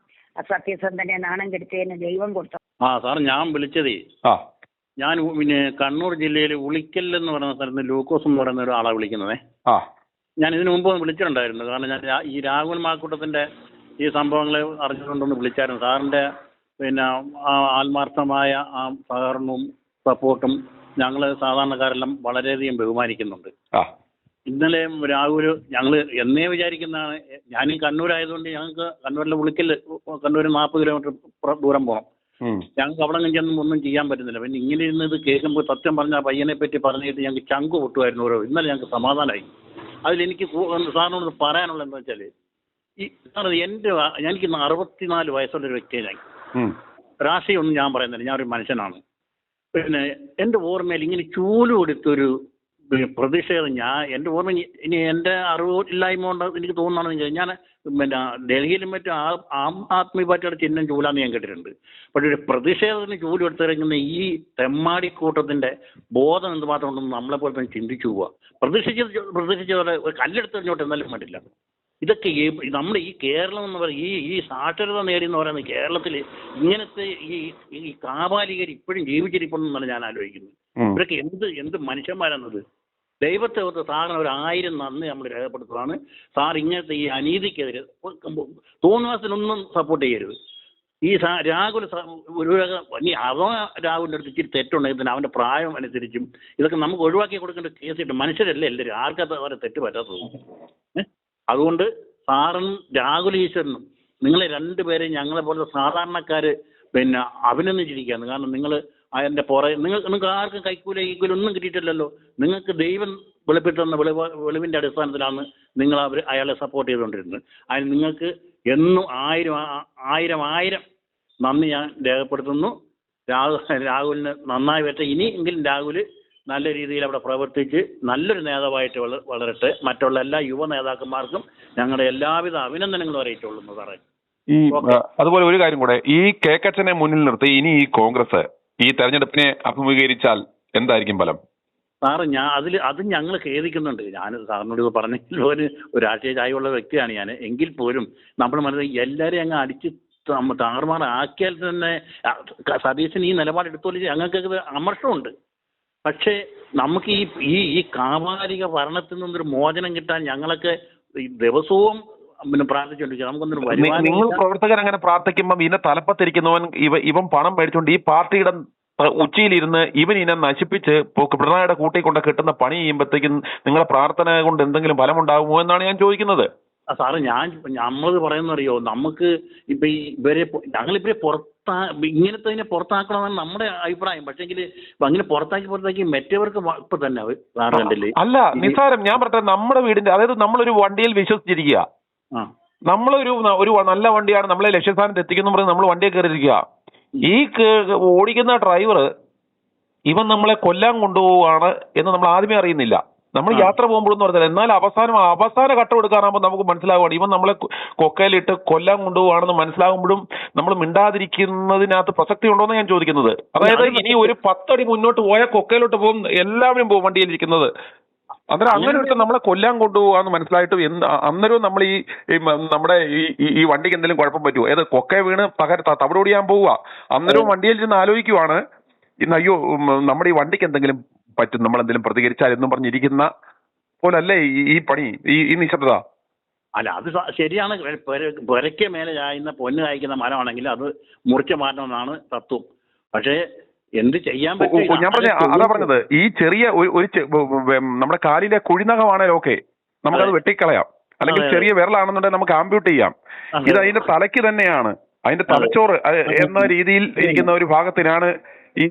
സത്യസന്ധനെ നാണം കെടുത്തിയതിന് ദൈവം കൊടുത്തു. സാർ ഞാൻ വിളിച്ചതേ, ഞാൻ പിന്നെ കണ്ണൂർ ജില്ലയിൽ ഉളിക്കൽ എന്ന് പറയുന്ന സ്ഥലത്ത് ലൂക്കോസ് എന്ന് പറയുന്ന ഒരാളാണ് വിളിക്കുന്നതേ. ഞാൻ ഇതിനു മുമ്പ് വിളിച്ചിട്ടുണ്ടായിരുന്നു. കാരണം ഞാൻ ഈ രാഹുൽ മാക്കൂട്ടത്തിന്റെ ഈ സംഭവങ്ങൾ അറിഞ്ഞുകൊണ്ടൊന്ന് വിളിച്ചായിരുന്നു. സാറിന്റെ പിന്നെ ആത്മാർത്ഥമായ ആ സഹകരണവും സപ്പോർട്ടും ഞങ്ങൾ സാധാരണക്കാരെല്ലാം വളരെയധികം ബഹുമാനിക്കുന്നുണ്ട്. ഇന്നലെ രാഹുൽ ഞങ്ങൾ എന്നേ വിചാരിക്കുന്നതാണ്, ഞാനീ കണ്ണൂരായതുകൊണ്ട് ഞങ്ങൾക്ക് കണ്ണൂരിലെ ഉളിക്കൽ, കണ്ണൂർ 40 കിലോമീറ്റർ ദൂരം പോകണം. ഞങ്ങൾക്ക് അവിടെ ചെന്നും ഒന്നും ചെയ്യാൻ പറ്റുന്നില്ല. പിന്നെ ഇങ്ങനെ ഇരുന്നത് കേൾക്കുമ്പോൾ സത്യം പറഞ്ഞ പയ്യനെ പറ്റി പറഞ്ഞിട്ട് ഞങ്ങൾക്ക് ചങ്ക് പൊട്ടുമായിരുന്നു ഓരോ. ഇന്നലെ ഞങ്ങൾക്ക് സമാധാനമായി. അതിലെനിക്ക് സാറിനോട് പറയാനുള്ള എന്താ വെച്ചാൽ, ഈ സാർ എനിക്ക് 64 വയസ്സുള്ളൊരു വ്യക്തിയാണ്. രാഷ്ട്രീയമൊന്നും ഞാൻ പറയുന്നില്ല, ഞാനൊരു മനുഷ്യനാണ്. പിന്നെ എൻ്റെ ഓർമ്മയിൽ ഇങ്ങനെ ചൂല് കൊടുത്തൊരു പ്രതിഷേധം എൻ്റെ ഓർമ്മ, ഇനി എൻ്റെ അറിവ് ഇല്ലായ്മ കൊണ്ട് എനിക്ക് തോന്നുന്നതാണെന്ന് വെച്ചാൽ, ഞാൻ പിന്നെ ഡൽഹിയിലും മറ്റും ആം ആദ്മി പാർട്ടിയുടെ ചിഹ്നം ചൂലാന്ന് ഞാൻ കേട്ടിട്ടുണ്ട്. പക്ഷേ ഒരു പ്രതിഷേധത്തിന് ചൂല് എടുത്തിറങ്ങുന്ന ഈ തെമ്മാടിക്കൂട്ടത്തിൻ്റെ ബോധം എന്തുമാത്രം ഉണ്ടെന്ന് നമ്മളെപ്പോലെ തന്നെ ചിന്തിച്ചു പോവുക. പ്രതീക്ഷിച്ചതോടെ ഒരു കല്ലെടുത്തെറിഞ്ഞോട്ട് എന്നാലും വേണ്ടില്ല. ഇതൊക്കെ നമ്മുടെ ഈ കേരളം എന്ന് പറയുന്നത് ഈ സാക്ഷരത നേടിയെന്ന് പറയുന്നത് കേരളത്തിൽ ഇങ്ങനത്തെ ഈ കാപാലികർ ഇപ്പോഴും ജീവിച്ചിരിപ്പുണ്ടെന്നാണ് ഞാൻ ആലോചിക്കുന്നത്. ഇവരൊക്കെ എന്ത് മനുഷ്യന്മാരെന്നത്. ദൈവത്തെ ഓർത്ത് സാറിന് 1000 നന്ദി നമ്മൾ രേഖപ്പെടുത്തുകയാണ്. സാർ ഇങ്ങനത്തെ ഈ അനീതിക്കെതിരെ തോന്നുവാസത്തിനൊന്നും സപ്പോർട്ട് ചെയ്യരുത്. ഈ രാഹുൽ ഇനി അതോ രാഹുലിൻ്റെ അടുത്ത് ഇച്ചിരി തെറ്റുണ്ടെങ്കിൽ തന്നെ അവൻ്റെ പ്രായം അനുസരിച്ചും ഇതൊക്കെ നമുക്ക് ഒഴിവാക്കി കൊടുക്കേണ്ട കേസിട്ട്. മനുഷ്യരല്ലേ എല്ലാവരും, ആർക്കത് അവരെ തെറ്റ് പറ്റാത്തത്. അതുകൊണ്ട് സാറും രാഹുൽ ഈശ്വരനും നിങ്ങളെ 2 പേരെയും ഞങ്ങളെ പോലത്തെ സാധാരണക്കാർ പിന്നെ അഭിനന്ദിച്ചിരിക്കുകയാണ്. കാരണം നിങ്ങൾ അതിൻ്റെ പുറകെ നിങ്ങൾക്ക് ആർക്കും കൈക്കൂല ഒന്നും കിട്ടിയിട്ടില്ലല്ലോ. നിങ്ങൾക്ക് ദൈവം വെളിപ്പെടുത്തുന്ന വെളിവിൻ്റെ അടിസ്ഥാനത്തിലാണ് നിങ്ങൾ അയാളെ സപ്പോർട്ട് ചെയ്തുകൊണ്ടിരുന്നത്. അതിന് നിങ്ങൾക്ക് എന്നും 1000 നന്ദി ഞാൻ രേഖപ്പെടുത്തുന്നു. രാഹുലിന് നന്നായി വരട്ടെ. ഇനിയെങ്കിലും രാഹുൽ നല്ല രീതിയിൽ അവിടെ പ്രവർത്തിച്ച് നല്ലൊരു നേതാവായിട്ട് വളരട്ടെ. മറ്റുള്ള എല്ലാ യുവ നേതാക്കന്മാർക്കും ഞങ്ങളുടെ എല്ലാവിധ അഭിനന്ദനങ്ങളും അറിയിച്ചുകൊള്ളുന്നു സാറേ. ഈ അതുപോലെ ഒരു കാര്യം കൂടെ, ഈ കേക്കച്ചനെ മുന്നിൽ നിർത്തി ഇനി ഈ കോൺഗ്രസ് ഈ തെരഞ്ഞെടുപ്പിനെ അഭിമുഖീകരിച്ചാൽ എന്തായിരിക്കും ഫലം? സാറ് അത് ഞങ്ങൾ ഖേദിക്കുന്നുണ്ട്. ഞാൻ സാറിനോട് പറഞ്ഞെങ്കിൽ ഒരു രാഷ്ട്രീയ ചായവുള്ള വ്യക്തിയാണ് ഞാൻ. എങ്കിൽ പോലും നമ്മൾ മനസ്സിൽ എല്ലാവരെയും അങ്ങ് അടിച്ച് താറുമാറാക്കിയാൽ തന്നെ സതീശൻ ഈ നിലപാടെടുത്തോളം ഞങ്ങൾക്ക് അമർഷമുണ്ട്. പക്ഷേ നമുക്ക് ഈ കാപാലിക ഭരണത്തിൽ നിന്നൊരു മോചനം കിട്ടാൻ ഞങ്ങളൊക്കെ ദിവസവും പ്രാർത്ഥിച്ചുകൊണ്ടിരിക്കുക. നമുക്കൊന്നൊരു വരുമാനം. നിങ്ങൾ പ്രവർത്തകർ അങ്ങനെ പ്രാർത്ഥിക്കുമ്പോൾ ഇതിന്റെ തലപ്പത്തിരിക്കുന്നവൻ ഇവൻ പണം മേടിച്ചുകൊണ്ട് ഈ പാർട്ടിയുടെ ഉച്ചയിലിരുന്ന് ഇവൻ ഇതിനെ നശിപ്പിച്ച് പിണറായിയുടെ കൂട്ടിക്കൊണ്ട് കിട്ടുന്ന പണി ചെയ്യുമ്പോഴത്തേക്കും നിങ്ങളുടെ പ്രാർത്ഥന കൊണ്ട് എന്തെങ്കിലും ഫലമുണ്ടാകുമോ എന്നാണ് ഞാൻ ചോദിക്കുന്നത്. സാറ് നമ്മളത് പറയുന്നറിയോ, നമുക്ക് ഇപ്പൊ ഞങ്ങളിവരെ ഇങ്ങനത്തെ പുറത്താക്കണമെന്നാണ് നമ്മുടെ അഭിപ്രായം. പക്ഷെങ്കിൽ അങ്ങനെ പുറത്താക്കി മറ്റവർക്ക് ഇപ്പൊ തന്നെ സാറ് കണ്ടില്ലേ? അല്ല നിസാരം, ഞാൻ പറഞ്ഞ നമ്മുടെ വീടിന്റെ, അതായത് നമ്മളൊരു വണ്ടിയിൽ വിശ്വസിച്ചിരിക്കുക, നമ്മളൊരു നല്ല വണ്ടിയാണ് നമ്മളെ ലക്ഷ്യസ്ഥാനത്ത് എത്തിക്കുന്നു പറഞ്ഞ് നമ്മൾ വണ്ടിയെ കയറിയിരിക്കുക. ഈ ഓടിക്കുന്ന ഡ്രൈവർ ഇവൻ നമ്മളെ കൊല്ലാൻ കൊണ്ടുപോവാണ് എന്ന് നമ്മൾ ആദ്യമേ അറിയുന്നില്ല. നമ്മൾ യാത്ര പോകുമ്പോഴെന്ന് പറഞ്ഞാൽ, എന്നാൽ അവസാന ഘട്ടം എടുക്കാനാകുമ്പോൾ നമുക്ക് മനസ്സിലാവുകയാണ് ഇവൻ നമ്മളെ കൊക്കയിലിട്ട് കൊല്ലാൻ കൊണ്ടുപോവാണെന്ന് മനസ്സിലാകുമ്പോഴും നമ്മൾ മിണ്ടാതിരിക്കുന്നതിനകത്ത് പ്രസക്തി ഉണ്ടോന്ന് ഞാൻ ചോദിക്കുന്നത്. അതായത് ഇനി ഒരു 10 അടി മുന്നോട്ട് പോയാൽ കൊക്കയിലോട്ട് പോകും, എല്ലാവരും പോകും വണ്ടിയിലിരിക്കുന്നത്. അന്നേരം അങ്ങനെ ഒരു നമ്മളെ കൊല്ലാൻ കൊണ്ടുപോകാന്ന് മനസ്സിലായിട്ട് അന്നേരവും നമ്മൾ നമ്മുടെ ഈ വണ്ടിക്ക് എന്തെങ്കിലും കുഴപ്പം പറ്റുമോ? ഏത് കൊക്കയെ വീണ് തവിടോടിയാൻ പോവുക, അന്നേരവും വണ്ടിയിൽ ഇരുന്ന് ആലോചിക്കുവാണ് ഇന്ന് അയ്യോ നമ്മുടെ ഈ വണ്ടിക്ക് എന്തെങ്കിലും പറ്റും, നമ്മൾ എന്തെങ്കിലും പ്രതികരിച്ചാൽ എന്നും പറഞ്ഞിരിക്കുന്ന പോലല്ലേ ഈ പണി, ഈ നിശബ്ദത. അല്ല അത് ശരിയാണ്. പുരയ്ക്ക് മേലെ ചായുന്ന പൊന്ന് കായ്ക്കുന്ന മരമാണെങ്കിൽ അത് മുറിച്ച് മാറ്റണമെന്നാണ് തത്വം. പക്ഷേ എന്ത് ചെയ്യാൻ പറ്റും? ഞാൻ അതാ പറഞ്ഞത്, ഈ ചെറിയ ഒരു നമ്മുടെ കാലിലെ കുഴിനകമാണേലും ഓക്കെ, നമുക്കത് വെട്ടിക്കളയാം. അല്ലെങ്കിൽ ചെറിയ വിരലാണെന്നുണ്ടെങ്കിൽ നമുക്ക് ആംബ്യൂട്ട് ചെയ്യാം. ഇത് അതിന്റെ തലയ്ക്ക് തന്നെയാണ്, അതിന്റെ തലച്ചോറ് എന്ന രീതിയിൽ ഇരിക്കുന്ന ഒരു ഭാഗത്തിനാണ് ഈ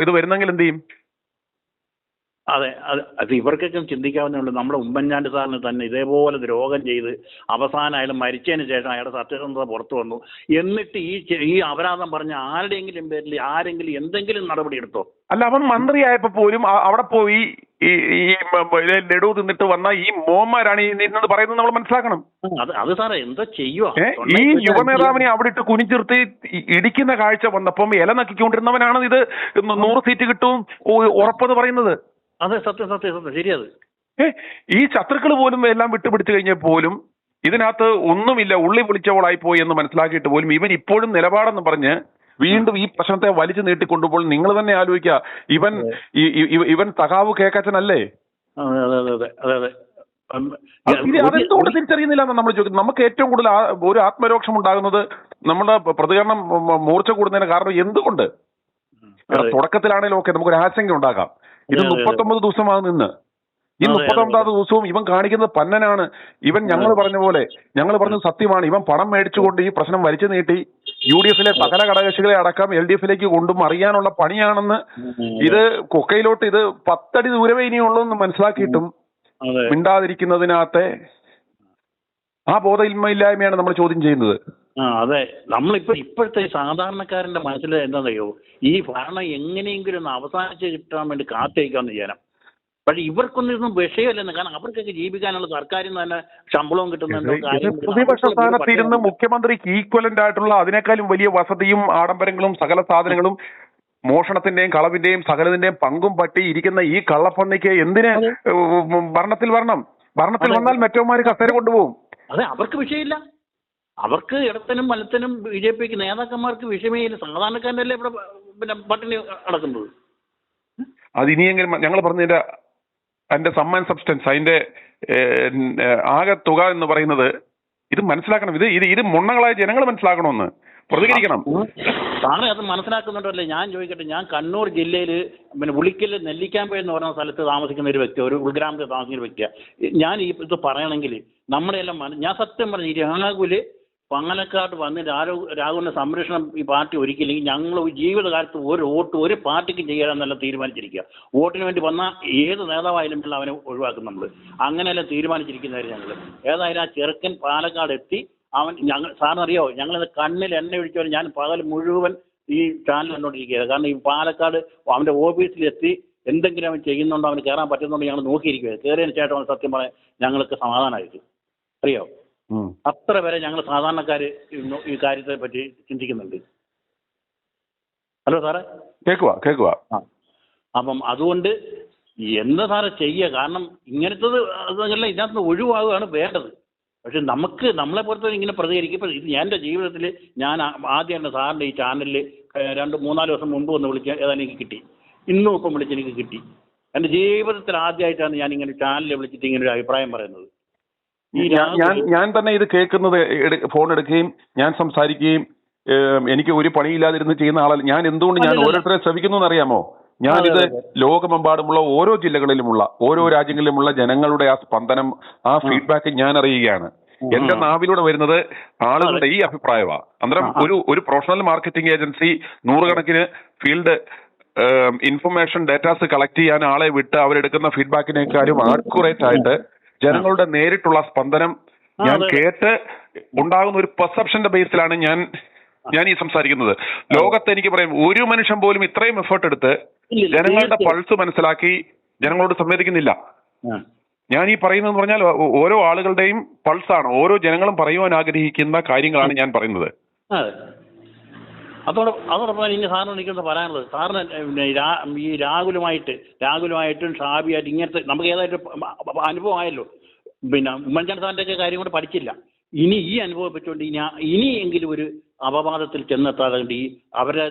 ഇത് വരുന്നെങ്കിൽ എന്ത് ചെയ്യും? അതെ, അത് ഇവർക്കൊക്കെ ചിന്തിക്കാവുന്നേ. നമ്മുടെ ഉമ്മൻചാണ്ടി സാറിന് തന്നെ ഇതേപോലെ ദ്രോഹം ചെയ്ത് അവസാനം അയാൾ മരിച്ചതിന് ശേഷം അയാളുടെ സത്യസന്ധത പുറത്തു വന്നു. എന്നിട്ട് ഈ അപരാധം പറഞ്ഞ ആരുടെയെങ്കിലും പേരിൽ ആരെങ്കിലും എന്തെങ്കിലും നടപടി എടുത്തോ? അല്ല, അവൻ മന്ത്രിയായപ്പോ പോലും അവിടെ പോയി ഈ ലഡു തിന്നിട്ട് വന്ന ഈ മോന്മാരാണ് ഇന്നത് പറയുന്നത് നമ്മൾ മനസ്സിലാക്കണം. അത് സാറേ എന്താ ചെയ്യുക? ഈ യുവനേതാവിനെ അവിടെ ഇട്ട് കുനിച്ചിർത്തി ഇടിക്കുന്ന കാഴ്ച വന്നപ്പം ഇല നക്കിക്കൊണ്ടിരുന്നവനാണ് ഇത് 100 സീറ്റ് കിട്ടും ഉറപ്പെന്ന് പറയുന്നത്. അതെ, സത്യം ശരിയത്. ഈ ശത്രുക്കൾ പോലും എല്ലാം വിട്ടുപിടിച്ചു കഴിഞ്ഞാൽ പോലും ഇതിനകത്ത് ഒന്നുമില്ല, ഉള്ളി പൊളിച്ചവളായി പോയി എന്ന് മനസ്സിലാക്കിയിട്ട് പോലും ഇവൻ ഇപ്പോഴും നിലപാടെന്ന് പറഞ്ഞ് വീണ്ടും ഈ പ്രശ്നത്തെ വലിച്ചു നീട്ടിക്കൊണ്ടുപോൾ നിങ്ങൾ തന്നെ ആലോചിക്കുക. ഇവൻ സഖാവ് കേക്കച്ചനല്ലേ? അതെന്തുകൊണ്ട് തിരിച്ചറിയുന്നില്ല എന്നാണ് നമ്മൾ ചോദിക്കുന്നത്. നമുക്ക് ഏറ്റവും കൂടുതൽ ഒരു ആത്മരോക്ഷം ഉണ്ടാകുന്നത് നമ്മുടെ പ്രതികരണം മൂർച്ച കൂടുന്നതിന് കാരണം എന്തുകൊണ്ട്? തുടക്കത്തിലാണെങ്കിലും ഓക്കെ, നമുക്കൊരു ആശങ്ക ഉണ്ടാകാം. ഇത് 39 ദിവസമാണ് നിന്ന്. ഈ 39ാമത്തെ ദിവസവും ഇവൻ കാണിക്കുന്നത് പന്നനാണ്. ഇവൻ ഞങ്ങൾ പറഞ്ഞത് സത്യമാണ്. ഇവൻ പണം മേടിച്ചുകൊണ്ട് ഈ പ്രശ്നം വലിച്ചു നീട്ടി UDF-ലെ സകല ഘടകകക്ഷികളെ അടക്കം LDF-ലേക്ക് കൊണ്ടും അറിയാനുള്ള പണിയാണെന്ന്, ഇത് കൊക്കയിലോട്ട് ഇത് 10 അടി ദൂരമേ ഇനിയുള്ളൂ എന്ന് മനസ്സിലാക്കിയിട്ടും മിണ്ടാതിരിക്കുന്നതിനകത്തെ ആ ബോധമില്ലായ്മയാണ് നമ്മൾ ചോദ്യം ചെയ്യുന്നത്. അതെ, ഇപ്പോഴത്തെ സാധാരണക്കാരന്റെ മനസ്സിൽ എന്താണെന്നറിയോ, ഈ ഭരണം എങ്ങനെയെങ്കിലും ഒന്ന് അവസാനിച്ച് കിട്ടാൻ വേണ്ടി കാത്തിരിക്കാമെന്ന് വിചാരം. പക്ഷെ ഇവർക്കൊന്നും ഇതൊന്നും വിഷയമല്ലെന്ന്. കാരണം അവർക്കൊക്കെ ജീവിക്കാനുള്ള സർക്കാരിൽ നിന്ന് തന്നെ ശമ്പളവും കിട്ടുന്നുണ്ട്. പ്രതിപക്ഷ സ്ഥാനത്തിരുന്ന് മുഖ്യമന്ത്രിക്ക് ഈക്വലന്റ് ആയിട്ടുള്ള അതിനേക്കാളും വലിയ വസതിയും ആഡംബരങ്ങളും സകല സാധനങ്ങളും മോഷണത്തിന്റെയും കളവിന്റെയും സകലതിന്റെയും പങ്കും പറ്റി ഇരിക്കുന്ന ഈ കള്ളപ്പന്നിക്ക് എന്തിന് ഭരണത്തിൽ വന്നാൽ മറ്റവന്മാര് കസേര കൊണ്ടുപോകും. അതെ, അവർക്ക് വിഷയമില്ല. അവർക്ക് ഇടത്തനും വലത്തനും BJPക്ക് നേതാക്കന്മാർക്ക് വിഷയമേ ഇല്ല. സാധാരണക്കാരനല്ലേ ഇവിടെ പട്ടിണി നടക്കുന്നത്. അതിനിയെങ്കിലും ഞങ്ങൾ പറഞ്ഞതിന്റെ അതിന്റെ സമ്മാൻ സബ്സ്റ്റൻസ്, അതിന്റെ ആകെ തുക എന്ന് പറയുന്നത് ഇത് മനസ്സിലാക്കണം. ഇത് മുണ്ണകളായ ജനങ്ങൾ മനസ്സിലാക്കണമെന്ന് പ്രതികരിക്കണം. സാറേ അത് മനസ്സിലാക്കുന്നുണ്ടല്ലേ? ഞാൻ ചോദിക്കട്ടെ, ഞാൻ കണ്ണൂർ ജില്ലയിൽ ഉളിക്കൽ നെല്ലിക്കാമ്പ എന്ന് പറയുന്ന സ്ഥലത്ത് താമസിക്കുന്ന ഒരു വ്യക്തി, ഒരു ഉൾഗ്രാമത്തിൽ താമസിക്കുന്ന ഒരു വ്യക്തിയാണ്. ഞാൻ ഇത് പറയണമെങ്കിൽ നമ്മുടെ എല്ലാം ഞാൻ സത്യം പറഞ്ഞു, ഈ രാഹുല് പാലക്കാട് വന്ന് രാഹുലിന്റെ സംരക്ഷണം ഈ പാർട്ടി ഒരുക്കില്ലെങ്കിൽ ഞങ്ങൾ ജീവിതകാലത്ത് ഒരു വോട്ട് ഒരു പാർട്ടിക്കും ചെയ്യാനെന്നല്ല തീരുമാനിച്ചിരിക്കുക. വോട്ടിന് വേണ്ടി വന്ന ഏത് നേതാവായാലും അവനെ ഒഴിവാക്കും നമ്മൾ. അങ്ങനെയെല്ലാം തീരുമാനിച്ചിരിക്കുന്നവർ ഞങ്ങൾ. ഏതായാലും ആ ചെറുക്കൻ പാലക്കാട് എത്തി. സാറിനറിയോ, ഞങ്ങളിത് കണ്ണിൽ എണ്ണ ഒഴിച്ചവരെ ഞാൻ പകൽ മുഴുവൻ ഈ ചാനൽ കണ്ടോണ്ടിരിക്കുകയാണ്. കാരണം ഈ പാലക്കാട് അവന്റെ ഓഫീസിലെത്തി എന്തെങ്കിലും അവൻ ചെയ്യുന്നുണ്ടോ, അവന് കയറാൻ പറ്റുന്നുണ്ടോ ഞങ്ങൾ നോക്കിയിരിക്കുകയാണ്. കയറിയതിന് ശേഷം സത്യം പറയാൻ ഞങ്ങൾക്ക് സമാധാനമായിട്ട് അറിയോ. അത്ര വരെ ഞങ്ങൾ സാധാരണക്കാർ ഈ കാര്യത്തെ പറ്റി ചിന്തിക്കുന്നുണ്ട്. ഹലോ സാറേ, കേൾക്കുക. അപ്പം അതുകൊണ്ട് എന്താ സാറേ ചെയ്യുക? കാരണം ഇങ്ങനത്തത് അതെല്ലാം ഇതിനകത്ത് ഒഴിവാകുകയാണ് വേണ്ടത്. പക്ഷെ നമ്മളെ പുറത്ത് ഇങ്ങനെ പ്രതികരിക്കും. ഇപ്പം ഇത് എൻ്റെ ജീവിതത്തിൽ ഞാൻ ആദ്യമാണ് സാറിൻ്റെ ഈ ചാനലിൽ 2-3-4 ദിവസം മുമ്പ് വന്ന് വിളിച്ച് ഏതായാലും എനിക്ക് കിട്ടി. ഇന്നും ഇപ്പം വിളിച്ച് എനിക്ക് കിട്ടി. എൻ്റെ ജീവിതത്തിൽ ആദ്യമായിട്ടാണ് ഞാൻ ഇങ്ങനെ ചാനലിൽ വിളിച്ചിട്ട് ഇങ്ങനെ ഒരു അഭിപ്രായം പറയുന്നത്. ഞാൻ തന്നെ ഇത് കേൾക്കുന്നത്, ഫോൺ എടുക്കുകയും ഞാൻ സംസാരിക്കുകയും എനിക്ക് ഒരു പണിയില്ലാതിരുന്ന് ചെയ്യുന്ന ആളല്ല ഞാൻ. എന്തുകൊണ്ട് ഞാൻ ഓരോരുത്തരെ ശ്രമിക്കുന്നു എന്നറിയാമോ? ഞാനിത് ലോകമെമ്പാടുമുള്ള ഓരോ ജില്ലകളിലുമുള്ള ഓരോ രാജ്യങ്ങളിലുമുള്ള ജനങ്ങളുടെ ആ സ്പന്ദനം, ആ ഫീഡ്ബാക്ക് ഞാൻ അറിയുകയാണ്. എന്റെ നാവിലൂടെ വരുന്നത് ആളുകളുടെ ഈ അഭിപ്രായമാണ്. അന്നേരം ഒരു പ്രൊഫഷണൽ മാർക്കറ്റിംഗ് ഏജൻസി 100 കണക്കിന് ഫീൽഡ് ഇൻഫർമേഷൻ ഡേറ്റാസ് കളക്ട് ചെയ്യാൻ ആളെ വിട്ട് അവരെടുക്കുന്ന ഫീഡ്ബാക്കിനേക്കാളും ആക്യുറേറ്റ് ആയിട്ട് ജനങ്ങളുടെ നേരിട്ടുള്ള സ്പന്ദനം ഞാൻ കേട്ട് ഉണ്ടാകുന്ന ഒരു പെർസെപ്ഷന്റെ ബേസിലാണ് ഞാൻ ഈ സംസാരിക്കുന്നത്. ലോകത്ത് എനിക്ക് പറയാം, ഒരു മനുഷ്യൻ പോലും ഇത്രയും എഫേർട്ട് എടുത്ത് ജനങ്ങളുടെ പൾസ് മനസ്സിലാക്കി ജനങ്ങളോട് സംവദിക്കുന്നില്ല. ഞാൻ ഈ പറയുന്നതെന്ന് പറഞ്ഞാൽ ഓരോ ആളുകളുടെയും പൾസാണ്, ഓരോ ജനങ്ങളും പറയുവാൻ ആഗ്രഹിക്കുന്ന കാര്യങ്ങളാണ് ഞാൻ പറയുന്നത്. അതോടൊപ്പം ഇനി സാറിന് എനിക്കൊന്ന് പറയാനുള്ളത്, സാറിന് ഈ രാഹുലുമായിട്ടും ഷാബിയായിട്ട് ഇങ്ങനത്തെ നമുക്ക് ഏതായിട്ട് അനുഭവമായല്ലോ. പിന്നെ ഉമ്മൻചാണ്ടി സാറിൻ്റെയൊക്കെ കാര്യം കൊണ്ട് പഠിച്ചില്ല. ഇനി ഈ അനുഭവം പറ്റുകൊണ്ട് ഇനിയെങ്കിലും ഒരു അപവാദത്തിൽ ചെന്നെത്താതെ ഈ അവരെ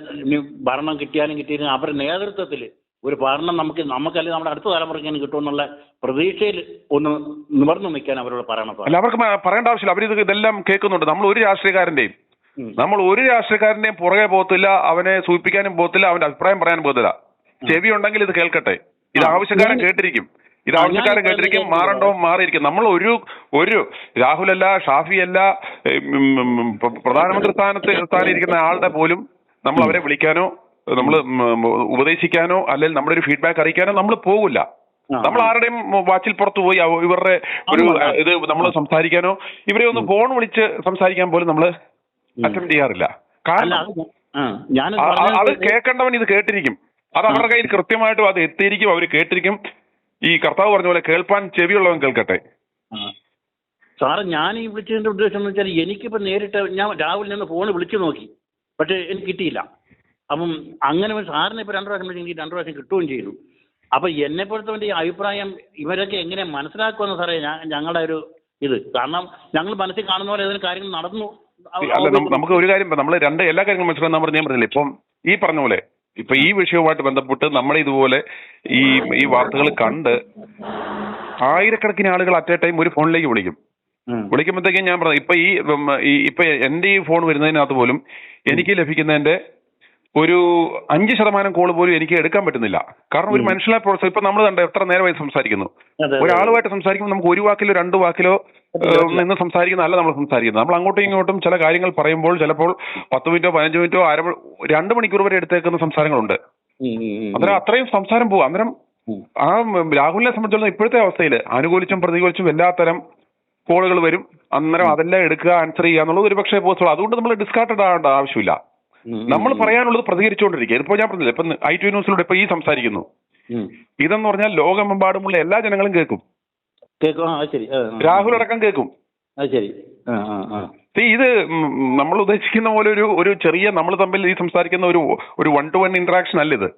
ഭരണം കിട്ടിയാലും അവരുടെ നേതൃത്വത്തിൽ ഒരു ഭരണം നമുക്കല്ലെങ്കിൽ നമ്മുടെ അടുത്ത തലമുറയ്ക്ക് കിട്ടുമെന്നുള്ള പ്രതീക്ഷയിൽ ഒന്ന് നിവർന്നു നിൽക്കാൻ അവരോട് പറയണം. അല്ല, അവർക്ക് പറയേണ്ട ആവശ്യമില്ല. അവർ ഇതെല്ലാം കേൾക്കുന്നുണ്ട്. നമ്മൾ ഒരു രാഷ്ട്രീയക്കാരന്റെയും പുറകെ പോകത്തില്ല, അവനെ സൂചിപ്പിക്കാനും പോകത്തില്ല, അവന്റെ അഭിപ്രായം പറയാനും പോകത്തില്ല. ചെവി ഉണ്ടെങ്കിൽ ഇത് കേൾക്കട്ടെ. ഇത് ആവശ്യക്കാരൻ കേട്ടിരിക്കും, മാറണ്ടോ മാറിയിരിക്കും. നമ്മൾ ഒരു രാഹുലല്ല, ഷാഫിയല്ല, പ്രധാനമന്ത്രി സ്ഥാനത്തിരിക്കുന്ന ആളുടെ പോലും നമ്മൾ അവരെ വിളിക്കാനോ നമ്മൾ ഉപദേശിക്കാനോ അല്ലെങ്കിൽ നമ്മുടെ ഒരു ഫീഡ്ബാക്ക് അറിയിക്കാനോ നമ്മൾ പോകില്ല. നമ്മൾ ആരുടെയും വാച്ചിൽ പുറത്തു പോയി ഇവരുടെ ഒരു ഇത് നമ്മൾ സംസാരിക്കാനോ ഇവരെ ഒന്ന് ഫോൺ വിളിച്ച് സംസാരിക്കാൻ പോലും നമ്മൾ അറ്റൻഡ് ചെയ്യാറില്ല. കാരണം അത് കേൾക്കേണ്ടവൻ ഇത് കേട്ടിരിക്കും. അത് അവരുടെ കയ്യിൽ കൃത്യമായിട്ടും അത് എത്തിയിരിക്കും, അവർ കേട്ടിരിക്കും. ഈ കർത്താവ് പറഞ്ഞ പോലെ കേൾപ്പാൻ ചെവിയുള്ളവൻ കേൾക്കട്ടെ. സാറ് ഞാൻ ഈ വിളിച്ചതിന്റെ ഉദ്ദേശം എന്ന് വെച്ചാൽ എനിക്കിപ്പോൾ നേരിട്ട് ഞാൻ രാവിലെ നിന്ന് ഫോൺ വിളിച്ചു നോക്കി, പക്ഷേ എനിക്ക് കിട്ടിയില്ല. അപ്പം അങ്ങനെ സാറിന് ഇപ്പോൾ 2 പ്രാവശ്യം വിളിച്ചെങ്കിൽ 2 പ്രാവശ്യം കിട്ടുകയും ചെയ്തു. അപ്പം എന്നെപ്പോഴത്തെ ഈ അഭിപ്രായം ഇവരൊക്കെ എങ്ങനെ മനസ്സിലാക്കുമെന്ന് സാറേ ഞങ്ങളുടെ ഒരു ഇത്. കാരണം ഞങ്ങൾ മനസ്സിൽ കാണുന്ന പോലെ ഏതെങ്കിലും കാര്യങ്ങൾ നടന്നു. അല്ല, നമുക്ക് ഒരു കാര്യം നമ്മൾ എല്ലാ കാര്യങ്ങളും മനസ്സിലാക്കാൻ ഞാൻ പറഞ്ഞില്ല. ഇപ്പം ഈ പറഞ്ഞ പോലെ ഇപ്പൊ ഈ വിഷയവുമായിട്ട് ബന്ധപ്പെട്ട് നമ്മുടെ ഇതുപോലെ ഈ വാർത്തകൾ കണ്ട് ആയിരക്കണക്കിന് ആളുകൾ അറ്റ് എ ടൈം ഒരു ഫോണിലേക്ക് വിളിക്കുമ്പോഴത്തേക്കും ഞാൻ പറഞ്ഞു, ഇപ്പൊ എന്റെ ഈ ഫോൺ വരുന്നതിനകത്ത് പോലും എനിക്ക് ലഭിക്കുന്നതിന്റെ ഒരു 5% കോള് പോലും എനിക്ക് എടുക്കാൻ പറ്റുന്നില്ല. കാരണം ഒരു മനുഷ്യനെ പ്രോത്സാഹം ഇപ്പൊ നമ്മൾ കണ്ട എത്ര നേരമായി സംസാരിക്കുന്നു. ഒരാളുമായിട്ട് സംസാരിക്കുമ്പോൾ നമുക്ക് 1 വാക്കിലോ 2 വാക്കിലോ നിന്ന് സംസാരിക്കുന്നതല്ല നമ്മൾ സംസാരിക്കുന്നത്. നമ്മൾ അങ്ങോട്ടും ഇങ്ങോട്ടും ചില കാര്യങ്ങൾ പറയുമ്പോൾ ചിലപ്പോൾ 10 മിനിറ്റോ 15 മിനിറ്റോ 2 മണിക്കൂർ വരെ എടുത്തേക്കുന്ന സംസാരങ്ങളുണ്ട്. അന്നേരം അത്രയും സംസാരം പോകും. അന്നേരം ആ രാഹുലിനെ സംബന്ധിച്ചിടത്തോളം ഇപ്പോഴത്തെ അവസ്ഥയിൽ അനുകൂലിച്ചും പ്രതികൂലിച്ചും എല്ലാത്തരം കോളുകൾ വരും. അന്നേരം അതെല്ലാം എടുക്കുക, ആൻസർ ചെയ്യുക എന്നുള്ളത് ഒരു പക്ഷേ പോസിബിൾ. അതുകൊണ്ട് നമ്മൾ ഡിസ്കാർട്ടഡ് ആവേണ്ട ആവശ്യമില്ല. നമ്മൾ പറയാനുള്ളത് പ്രതികരിച്ചുകൊണ്ടിരിക്കുക. ഇതിപ്പോ ഞാൻ പറഞ്ഞില്ല, ഇപ്പൊ i2 ന്യൂസിലൂടെ ഇപ്പൊ ഈ സംസാരിക്കുന്നു, ഇതെന്ന് പറഞ്ഞാൽ ലോകമെമ്പാടുമുള്ള എല്ലാ ജനങ്ങളും കേൾക്കും. രാഹുൽ അടക്കം കേൾക്കും. ഇത് നമ്മൾ ഉദ്ദേശിക്കുന്ന പോലെ ഒരു ചെറിയ നമ്മൾ തമ്മിൽ ഈ സംസാരിക്കുന്ന ഒരു 1-to-1 ഇന്ററാക്ഷൻ അല്ല ഇത്.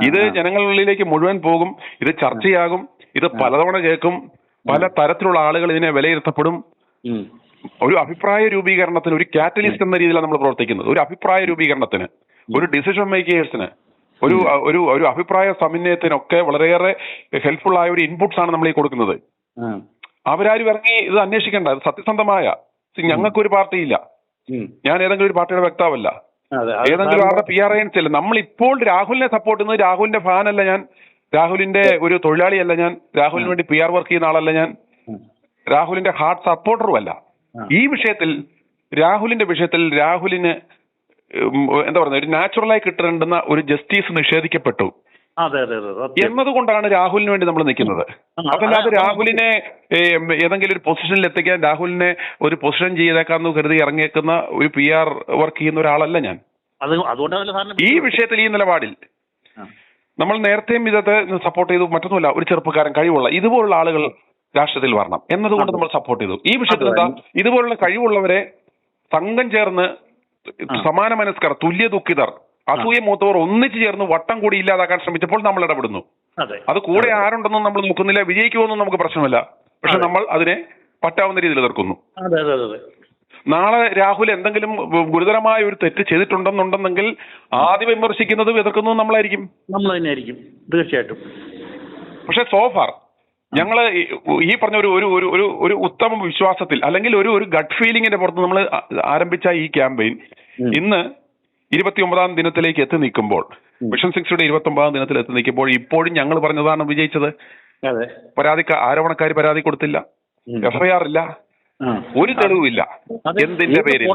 ഇത് ജനങ്ങളിലേക്ക് മുഴുവൻ പോകും. ഇത് ചർച്ചയാകും. ഇത് പലതവണ കേൾക്കും. പല തരത്തിലുള്ള ആളുകൾ ഇതിനെ വിലയിരുത്തപ്പെടും. ഒരു അഭിപ്രായ രൂപീകരണത്തിന്, ഒരു കാറ്റലിസ്റ്റ് എന്ന രീതിയിലാണ് നമ്മൾ പ്രവർത്തിക്കുന്നത്. ഒരു അഭിപ്രായ രൂപീകരണത്തിന്, ഒരു ഡിസിഷൻ മേക്കേഴ്സിന്, ഒരു അഭിപ്രായ സമന്വയത്തിനൊക്കെ വളരെയേറെ ഹെൽപ്ഫുൾ ആയ ഒരു ഇൻപുട്സ് ആണ് നമ്മൾ ഈ കൊടുക്കുന്നത്. അവരാരും ഇറങ്ങി ഇത് അന്വേഷിക്കേണ്ട. അത് സത്യസന്ധമായ, ഞങ്ങൾക്കൊരു പാർട്ടിയില്ല, ഞാൻ ഏതെങ്കിലും ഒരു പാർട്ടിയുടെ വക്താവല്ല, ഏതെങ്കിലും ആരുടെ PRINC അല്ല. നമ്മൾ ഇപ്പോൾ രാഹുലിനെ സപ്പോർട്ട് ചെയ്യുന്നത്, രാഹുലിന്റെ ഫാനല്ല ഞാൻ, രാഹുലിന്റെ ഒരു തൊഴിലാളിയല്ല ഞാൻ, രാഹുലിന് വേണ്ടി PR വർക്ക് ചെയ്യുന്ന ആളല്ല ഞാൻ, രാഹുലിന്റെ ഹാർഡ് സപ്പോർട്ടറും അല്ല. ഈ വിഷയത്തിൽ രാഹുലിന് എന്താ പറയുക, ഒരു നാച്ചുറലായി കിട്ടേണ്ടുന്ന ഒരു ജസ്റ്റിസ് നിഷേധിക്കപ്പെട്ടു എന്നതുകൊണ്ടാണ് രാഹുലിന് വേണ്ടി നമ്മൾ നിൽക്കുന്നത്. അതല്ലാതെ രാഹുലിനെ ഏതെങ്കിലും ഒരു പൊസിഷനിൽ എത്തിക്കാൻ, രാഹുലിനെ ഒരു പൊസിഷൻ ചെയ്തേക്കാന്ന് കരുതി ഇറങ്ങിയേക്കുന്ന ഒരു PR വർക്ക് ചെയ്യുന്ന ഒരാളല്ല ഞാൻ. ഈ വിഷയത്തിൽ, ഈ നിലപാടിൽ നമ്മൾ നേരത്തെയും ഇതൊക്കെ സപ്പോർട്ട് ചെയ്തു. മറ്റൊന്നുമില്ല, ഒരു ചെറുപ്പക്കാരൻ കഴിവുള്ള ഇതുപോലുള്ള ആളുകൾ രാഷ്ട്രീയത്തിൽ വരണം എന്നതുകൊണ്ട് നമ്മൾ സപ്പോർട്ട് ചെയ്തു. ഈ വിഷയത്തിൽ എന്താ, ഇതുപോലുള്ള കഴിവുള്ളവരെ സംഘം ചേർന്ന് സമാന മനസ്കർ, തുല്യ ദുഃഖിതർ, അസൂയ മൂത്തവർ ഒന്നിച്ചു ചേർന്ന് വട്ടം കൂടി ഇല്ലാതാക്കാൻ ശ്രമിച്ചപ്പോൾ നമ്മൾ ഇടപെടുന്നു. അത് കൂടെ ആരുണ്ടെന്നും നമ്മൾ നോക്കുന്നില്ല, വിജയിക്കുമെന്നും നമുക്ക് പ്രശ്നമില്ല. പക്ഷെ നമ്മൾ അതിനെ പറ്റാവുന്ന രീതിയിൽ എതിർക്കുന്നു. നാളെ രാഹുൽ എന്തെങ്കിലും ഗുരുതരമായ ഒരു തെറ്റ് ചെയ്തിട്ടുണ്ടെന്നുണ്ടെങ്കിൽ ആദ്യം വിമർശിക്കുന്നതും എതിർക്കുന്നതും നമ്മളായിരിക്കും. നമ്മൾ തന്നെയായിരിക്കും തീർച്ചയായിട്ടും. പക്ഷെ സോഫാർ ഞങ്ങൾ ഈ പറഞ്ഞ ഒരു ഉത്തമ വിശ്വാസത്തിൽ അല്ലെങ്കിൽ ഒരു ഗട്ട് ഫീലിംഗിന്റെ പുറത്ത് നമ്മൾ ആരംഭിച്ച ഈ ക്യാമ്പയിൻ ഇന്ന് 29ാം ദിനത്തിലേക്ക് എത്തി നിൽക്കുമ്പോൾ, മിഷൻ 60യുടെ 29ാം ദിനത്തിൽ എത്തി നിൽക്കുമ്പോൾ ഇപ്പോഴും ഞങ്ങൾ പറഞ്ഞതാണ് വിജയിച്ചത്. ആരോപണക്കാർ പരാതി കൊടുത്തില്ല, FIR ഇല്ല, ഒരു തെളിവില്ല. എന്തിന്റെ പേരിൽ?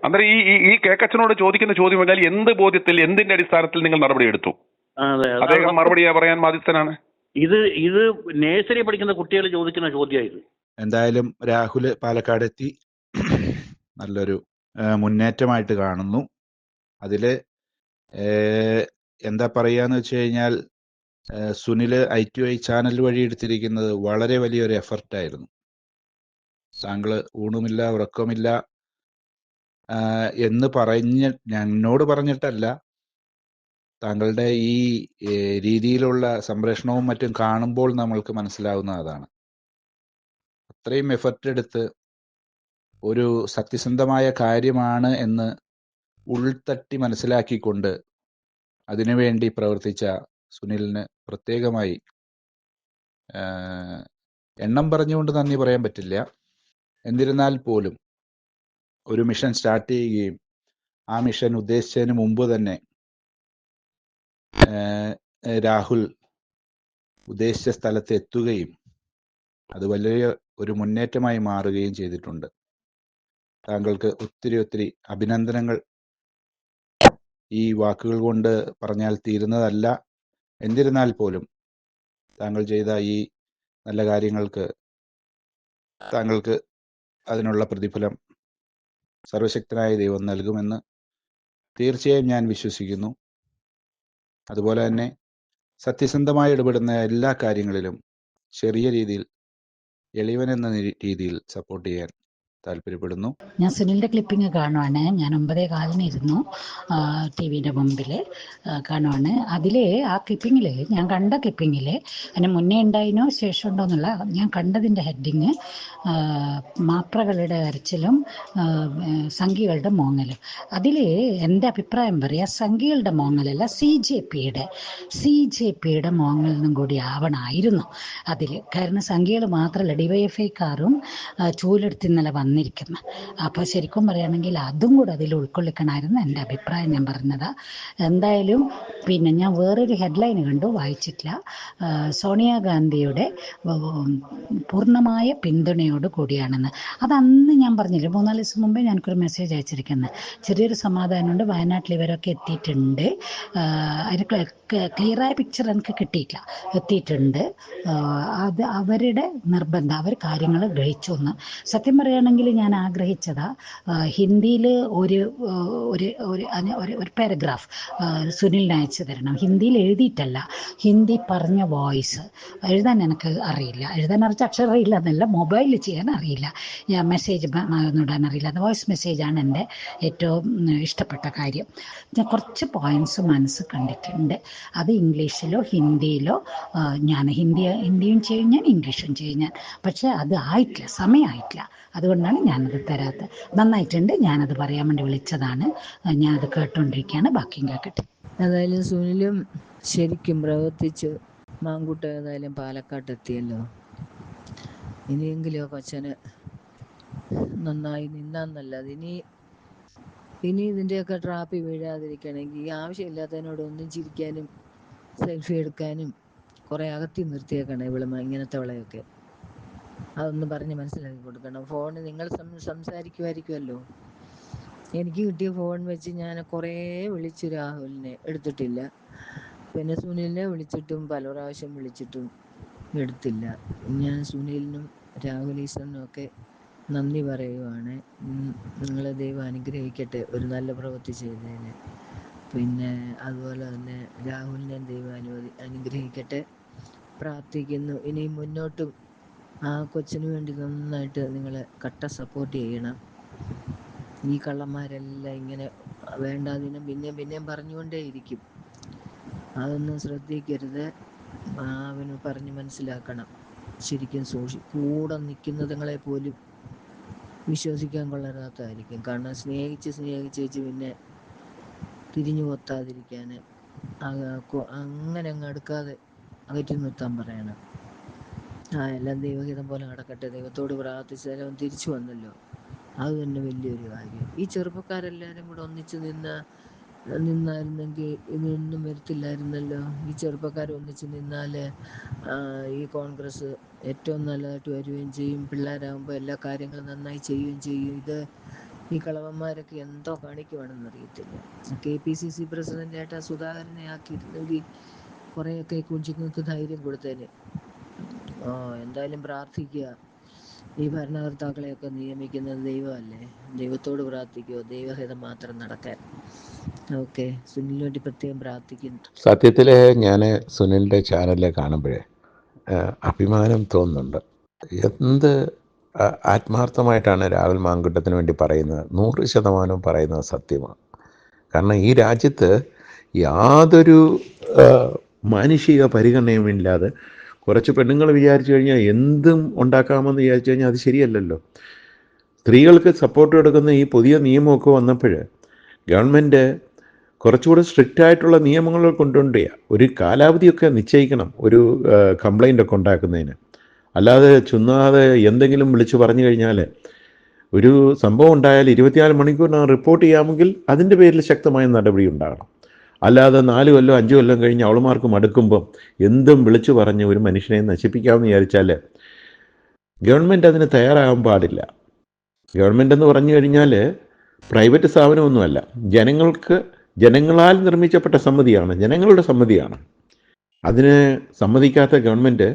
അന്നേരം ഈ കേക്കച്ചനോട് ചോദിക്കുന്ന ചോദ്യം പറഞ്ഞാൽ എന്ത് ബോധ്യത്തിൽ, എന്തിന്റെ അടിസ്ഥാനത്തിൽ നിങ്ങൾ നടപടി എടുത്തു? അദ്ദേഹം മറുപടി പറയാൻ ബാധ്യസ്ഥനാണ്. ഇത് നേഴ്സറി പഠിക്കുന്ന കുട്ടികൾ ചോദിക്കുന്ന ചോദ്യമായത്. എന്തായാലും രാഹുൽ പാലക്കാട് എത്തി നല്ലൊരു മുന്നേറ്റമായിട്ട് കാണുന്നു. അതില് എന്താ പറയാന്ന് വെച്ച് കഴിഞ്ഞാൽ സുനില് I2I ചാനൽ വഴി എടുത്തിരിക്കുന്നത് വളരെ വലിയൊരു എഫർട്ടായിരുന്നു. താങ്കള് ഊണുമില്ല ഉറക്കമില്ല എന്ന് എന്നോട് പറഞ്ഞിട്ടല്ല, താങ്കളുടെ ഈ രീതിയിലുള്ള സംപ്രേഷണവും മറ്റും കാണുമ്പോൾ നമ്മൾക്ക് മനസ്സിലാവുന്ന അതാണ്. അത്രയും എഫർട്ട് എടുത്ത് ഒരു സത്യസന്ധമായ കാര്യമാണ് എന്ന് ഉൾത്തട്ടി മനസ്സിലാക്കിക്കൊണ്ട് അതിനുവേണ്ടി പ്രവർത്തിച്ച സുനിലിന് പ്രത്യേകമായി എണ്ണം പറഞ്ഞുകൊണ്ട് നന്ദി പറയാൻ പറ്റില്ല. എന്നിരുന്നാൽ പോലും ഒരു മിഷൻ സ്റ്റാർട്ട് ചെയ്യുകയും ആ മിഷൻ ഉദ്ദേശിച്ചതിന് മുമ്പ് തന്നെ രാഹുൽ ഉദ്ദേശിച്ച സ്ഥലത്ത് എത്തുകയും അത് വലിയ ഒരു മുന്നേറ്റമായി മാറുകയും ചെയ്തിട്ടുണ്ട്. താങ്കൾക്ക് ഒത്തിരി അഭിനന്ദനങ്ങൾ. ഈ വാക്കുകൾ കൊണ്ട് പറഞ്ഞാൽ തീരുന്നതല്ല. എന്നിരുന്നാൽ പോലും താങ്കൾ ചെയ്ത ഈ നല്ല കാര്യങ്ങൾക്ക് താങ്കൾക്ക് അതിനുള്ള പ്രതിഫലം സർവശക്തനായ ദൈവം നൽകുമെന്ന് തീർച്ചയായും ഞാൻ വിശ്വസിക്കുന്നു. അതുപോലെ തന്നെ സത്യസന്ധമായി ഇടപെടുന്ന എല്ലാ കാര്യങ്ങളിലും ചെറിയ രീതിയിൽ എളിവനെന്ന രീതിയിൽ സപ്പോർട്ട് ചെയ്യാൻ താല്പര്യപ്പെടുന്നു. ഞാൻ സുനിലിൻ്റെ ക്ലിപ്പിംഗ് കാണുവാണ്. ഞാൻ 9:15 ഇരുന്നു TV-ൻ്റെ മുമ്പിൽ കാണുവാണ്. അതിൽ ആ ക്ലിപ്പിങ്ങിൽ ഞാൻ കണ്ട ക്ലിപ്പിങ്ങിൽ അതിന് മുന്നേ ഉണ്ടായിനോ ശേഷം ഉണ്ടോ എന്നുള്ള ഞാൻ കണ്ടതിൻ്റെ ഹെഡിങ് മാപ്രകളുടെ അരച്ചിലും സംഘികളുടെ മോങ്ങലും. അതിൽ എൻ്റെ അഭിപ്രായം പറയാം, സംഘികളുടെ മോങ്ങലല്ല, CJPയുടെ മോങ്ങലിനും കൂടി ആവണമായിരുന്നു അതിൽ. കാരണം സംഘികൾ മാത്രമല്ല, DYFIക്കാരും ചൂലെടുത്ത് ഇന്നലെ വന്നിരിക്കുന്നത്. അപ്പോൾ ശരിക്കും പറയുകയാണെങ്കിൽ അതും കൂടെ അതിൽ ഉൾക്കൊള്ളിക്കണമായിരുന്നു എൻ്റെ അഭിപ്രായം. ഞാൻ പറഞ്ഞത് എന്തായാലും പിന്നെ ഞാൻ വേറൊരു ഹെഡ്ലൈൻ കണ്ടു, വായിച്ചിട്ടില്ല. സോണിയാഗാന്ധിയുടെ പൂർണ്ണമായ പിന്തുണയോട് കൂടിയാണെന്ന്. അതന്ന് ഞാൻ പറഞ്ഞില്ല, 3-4 ദിവസം മുമ്പേ ഞങ്ങൾക്കൊരു മെസ്സേജ് അയച്ചിരിക്കുന്നത്. ചെറിയൊരു സമാധാനമുണ്ട്, വയനാട്ടിൽ ഇവരൊക്കെ എത്തിയിട്ടുണ്ട്. അതിന് ക്ലിയറായ പിക്ചർ എനിക്ക് കിട്ടിയിട്ടില്ല, എത്തിയിട്ടുണ്ട്. അത് അവരുടെ നിർബന്ധം, അവർ കാര്യങ്ങൾ ഗ്രഹിച്ചു എന്ന്. സത്യം പറയുകയാണെങ്കിൽ ഞാൻ ആഗ്രഹിച്ചതാ ഹിന്ദിയിൽ ഒരു പാരഗ്രാഫ് സുനിലിന് അയച്ചു തരണം. ഹിന്ദിയിൽ എഴുതിയിട്ടല്ല, ഹിന്ദി പറഞ്ഞ വോയിസ് എഴുതാൻ എനിക്ക് അറിയില്ല. എഴുതാൻ അറിച്ച അക്ഷരം അറിയില്ല എന്നല്ല, മൊബൈലിൽ ചെയ്യാൻ അറിയില്ല, മെസ്സേജ് ഇടാൻ അറിയില്ല. അത് വോയിസ് മെസ്സേജാണ് എൻ്റെ ഏറ്റവും ഇഷ്ടപ്പെട്ട കാര്യം. ഞാൻ കുറച്ച് പോയിൻറ്റ്സ് മനസ്സ് കണ്ടിട്ടുണ്ട്. അത് ഇംഗ്ലീഷിലോ ഹിന്ദിയിലോ ഞാൻ ഹിന്ദിയും ചെയ്യും ഞാൻ, ഇംഗ്ലീഷും ചെയ്യും ഞാൻ. പക്ഷേ അത് ആയിട്ടില്ല, സമയമായിട്ടില്ല. അതുകൊണ്ടാണ് ഞാനത് തരാത്തത്. നന്നായിട്ടുണ്ട്, ഞാനത് പറയാൻ വേണ്ടി വിളിച്ചതാണ്. ഞാനത് കേട്ടുകൊണ്ടിരിക്കുകയാണ്, ബാക്കിയും കേൾക്കട്ടെ. ഏതായാലും സുനിലും ശരിക്കും പ്രവർത്തിച്ച് മാങ്കൂട്ട ഏതായാലും പാലക്കാട്ടെത്തിയല്ലോ. ഇനിയെങ്കിലും കൊച്ചന് നന്നായി നിന്നാന്നല്ലാതെ ഇനി ഇതിൻ്റെയൊക്കെ ട്രാപ്പിൽ വീഴാതിരിക്കണമെങ്കിൽ ഈ ആവശ്യമില്ലാത്തതിനോടൊന്നും ചിരിക്കാനും സെൽഫി എടുക്കാനും കുറേ അകത്തി നിർത്തിയേക്കണം ഇങ്ങനത്തെ വിളയൊക്കെ. അതൊന്ന് പറഞ്ഞ് മനസ്സിലാക്കി കൊടുക്കണം. ഫോണ് നിങ്ങൾ സംസാരിക്കുമായിരിക്കുമല്ലോ. എനിക്ക് കിട്ടിയ ഫോൺ വെച്ച് ഞാൻ കുറേ വിളിച്ചു, രാഹുലിനെ എടുത്തിട്ടില്ല. പിന്നെ സുനിലിനെ വിളിച്ചിട്ടും പല പ്രാവശ്യം വിളിച്ചിട്ടും എടുത്തില്ല. ഞാൻ സുനിലിനും രാഹുൽ ഈശ്വരനും ഒക്കെ നന്ദി പറയുവാണ്. നിങ്ങളെ ദൈവം അനുഗ്രഹിക്കട്ടെ ഒരു നല്ല പ്രവൃത്തി ചെയ്തതിന്. പിന്നെ അതുപോലെ തന്നെ രാഹുലിനെ ദൈവം അനുഗ്രഹിക്കട്ടെ പ്രാർത്ഥിക്കുന്നു. ഇനി മുന്നോട്ടും ആ കൊച്ചിന് വേണ്ടി നന്നായിട്ട് നിങ്ങൾ കട്ട സപ്പോർട്ട് ചെയ്യണം. ഈ കള്ളന്മാരെല്ലാം ഇങ്ങനെ വേണ്ടാതിനും പിന്നെയും പറഞ്ഞുകൊണ്ടേയിരിക്കും. അതൊന്നും ശ്രദ്ധിക്കരുത്. അവന് പറഞ്ഞ് മനസ്സിലാക്കണം. ശരിക്കും കൂടെ നിൽക്കുന്നതുങ്ങളെ പോലും വിശ്വസിക്കാൻ കൊള്ളരുതാത്തതായിരിക്കും. കാരണം സ്നേഹിച്ച് പിന്നെ തിരിഞ്ഞു കൊത്താതിരിക്കാൻ അങ്ങനെ അങ്ങ് അടുക്കാതെ അകറ്റി നിർത്താൻ പറയണം. എല്ലാം ദൈവഹിതം പോലെ നടക്കട്ടെ. ദൈവത്തോട് പ്രാർത്ഥിച്ചാൽ അവൻ തിരിച്ചു വന്നല്ലോ, അത് തന്നെ വലിയൊരു കാര്യം. ഈ ചെറുപ്പക്കാരെല്ലാവരും കൂടെ ഒന്നിച്ച് നിന്നായിരുന്നെങ്കിൽ ഇതൊന്നും വരത്തില്ലായിരുന്നല്ലോ. ഈ ചെറുപ്പക്കാർ ഒന്നിച്ച് നിന്നാൽ ഈ കോൺഗ്രസ് ഏറ്റവും നല്ലതായിട്ട് വരികയും ചെയ്യും. പിള്ളേരാകുമ്പോൾ എല്ലാ കാര്യങ്ങളും നന്നായി ചെയ്യുകയും ചെയ്യും. ഈ കളവന്മാരൊക്കെ എന്തോ കാണിക്കുവാണെന്ന് അറിയത്തില്ല. KPCC പ്രസിഡന്റായിട്ട് സുധാകരനെ ആക്കിയിരുന്നെങ്കിൽ കുറേയൊക്കെ കുഞ്ഞുങ്ങൾക്ക് ധൈര്യം കൊടുത്തേനെ. എന്തായാലും പ്രാർത്ഥിക്കുക. ഈ ഭരണകർത്താക്കളെയൊക്കെ നിയമിക്കുന്നത് ദൈവമല്ലേ. ദൈവത്തോട് പ്രാർത്ഥിക്കുക, ദൈവഹിതം മാത്രം നടക്കാൻ. ഓക്കെ, സുനിലിന് വേണ്ടി പ്രത്യേകം പ്രാർത്ഥിക്കുന്നു. സത്യത്തിൽ ഞാൻ സുനിലിൻ്റെ ചാനലിൽ കാണുമ്പോഴേ അഭിമാനം തോന്നുന്നുണ്ട്. എന്ത് ആത്മാർത്ഥമായിട്ടാണ് രാഹുൽ മാങ്കുട്ടത്തിന് വേണ്ടി പറയുന്നത്. 100% പറയുന്നത് സത്യമാണ്. കാരണം ഈ രാജ്യത്ത് യാതൊരു മാനുഷിക പരിഗണനയും ഇല്ലാതെ കുറച്ച് പെണ്ണുങ്ങൾ വിചാരിച്ചു കഴിഞ്ഞാൽ എന്തും ഉണ്ടാക്കാമെന്ന് വിചാരിച്ചു കഴിഞ്ഞാൽ അത് ശരിയല്ലല്ലോ. സ്ത്രീകൾക്ക് സപ്പോർട്ട് കൊടുക്കുന്ന ഈ പുതിയ നിയമമൊക്കെ വന്നപ്പോൾ ഗവൺമെൻറ് കുറച്ചുകൂടെ സ്ട്രിക്റ്റ് ആയിട്ടുള്ള നിയമങ്ങൾ കൊണ്ടുകൊണ്ടേ ഒരു കാലാവധിയൊക്കെ നിശ്ചയിക്കണം ഒരു കംപ്ലൈൻ്റൊക്കെ ഉണ്ടാക്കുന്നതിന്. അല്ലാതെ ചുമ്മാതെ എന്തെങ്കിലും വിളിച്ചു പറഞ്ഞു കഴിഞ്ഞാൽ ഒരു സംഭവം ഉണ്ടായാൽ 24 മണിക്കൂറിനകം റിപ്പോർട്ട് ചെയ്യാമെങ്കിൽ അതിൻ്റെ പേരിൽ ശക്തമായ നടപടി ഉണ്ടാകണം. അല്ലാതെ 4 കൊല്ലം 5 കൊല്ലം കഴിഞ്ഞ് അവളുമാർക്ക് മടുക്കുമ്പം എന്തും വിളിച്ചു പറഞ്ഞ് ഒരു മനുഷ്യനെ നശിപ്പിക്കാമെന്ന് വിചാരിച്ചാൽ ഗവൺമെൻറ് അതിന് തയ്യാറാകാൻ പാടില്ല. ഗവൺമെൻറ് എന്ന് പറഞ്ഞു കഴിഞ്ഞാൽ പ്രൈവറ്റ് സ്ഥാപനമൊന്നുമല്ല, ജനങ്ങളാൽ നിർമ്മിക്കപ്പെട്ട സമിതിയാണ്, ജനങ്ങളുടെ സമിതിയാണ്. അതിന് സമ്മതിക്കാത്ത ഗവൺമെൻറ്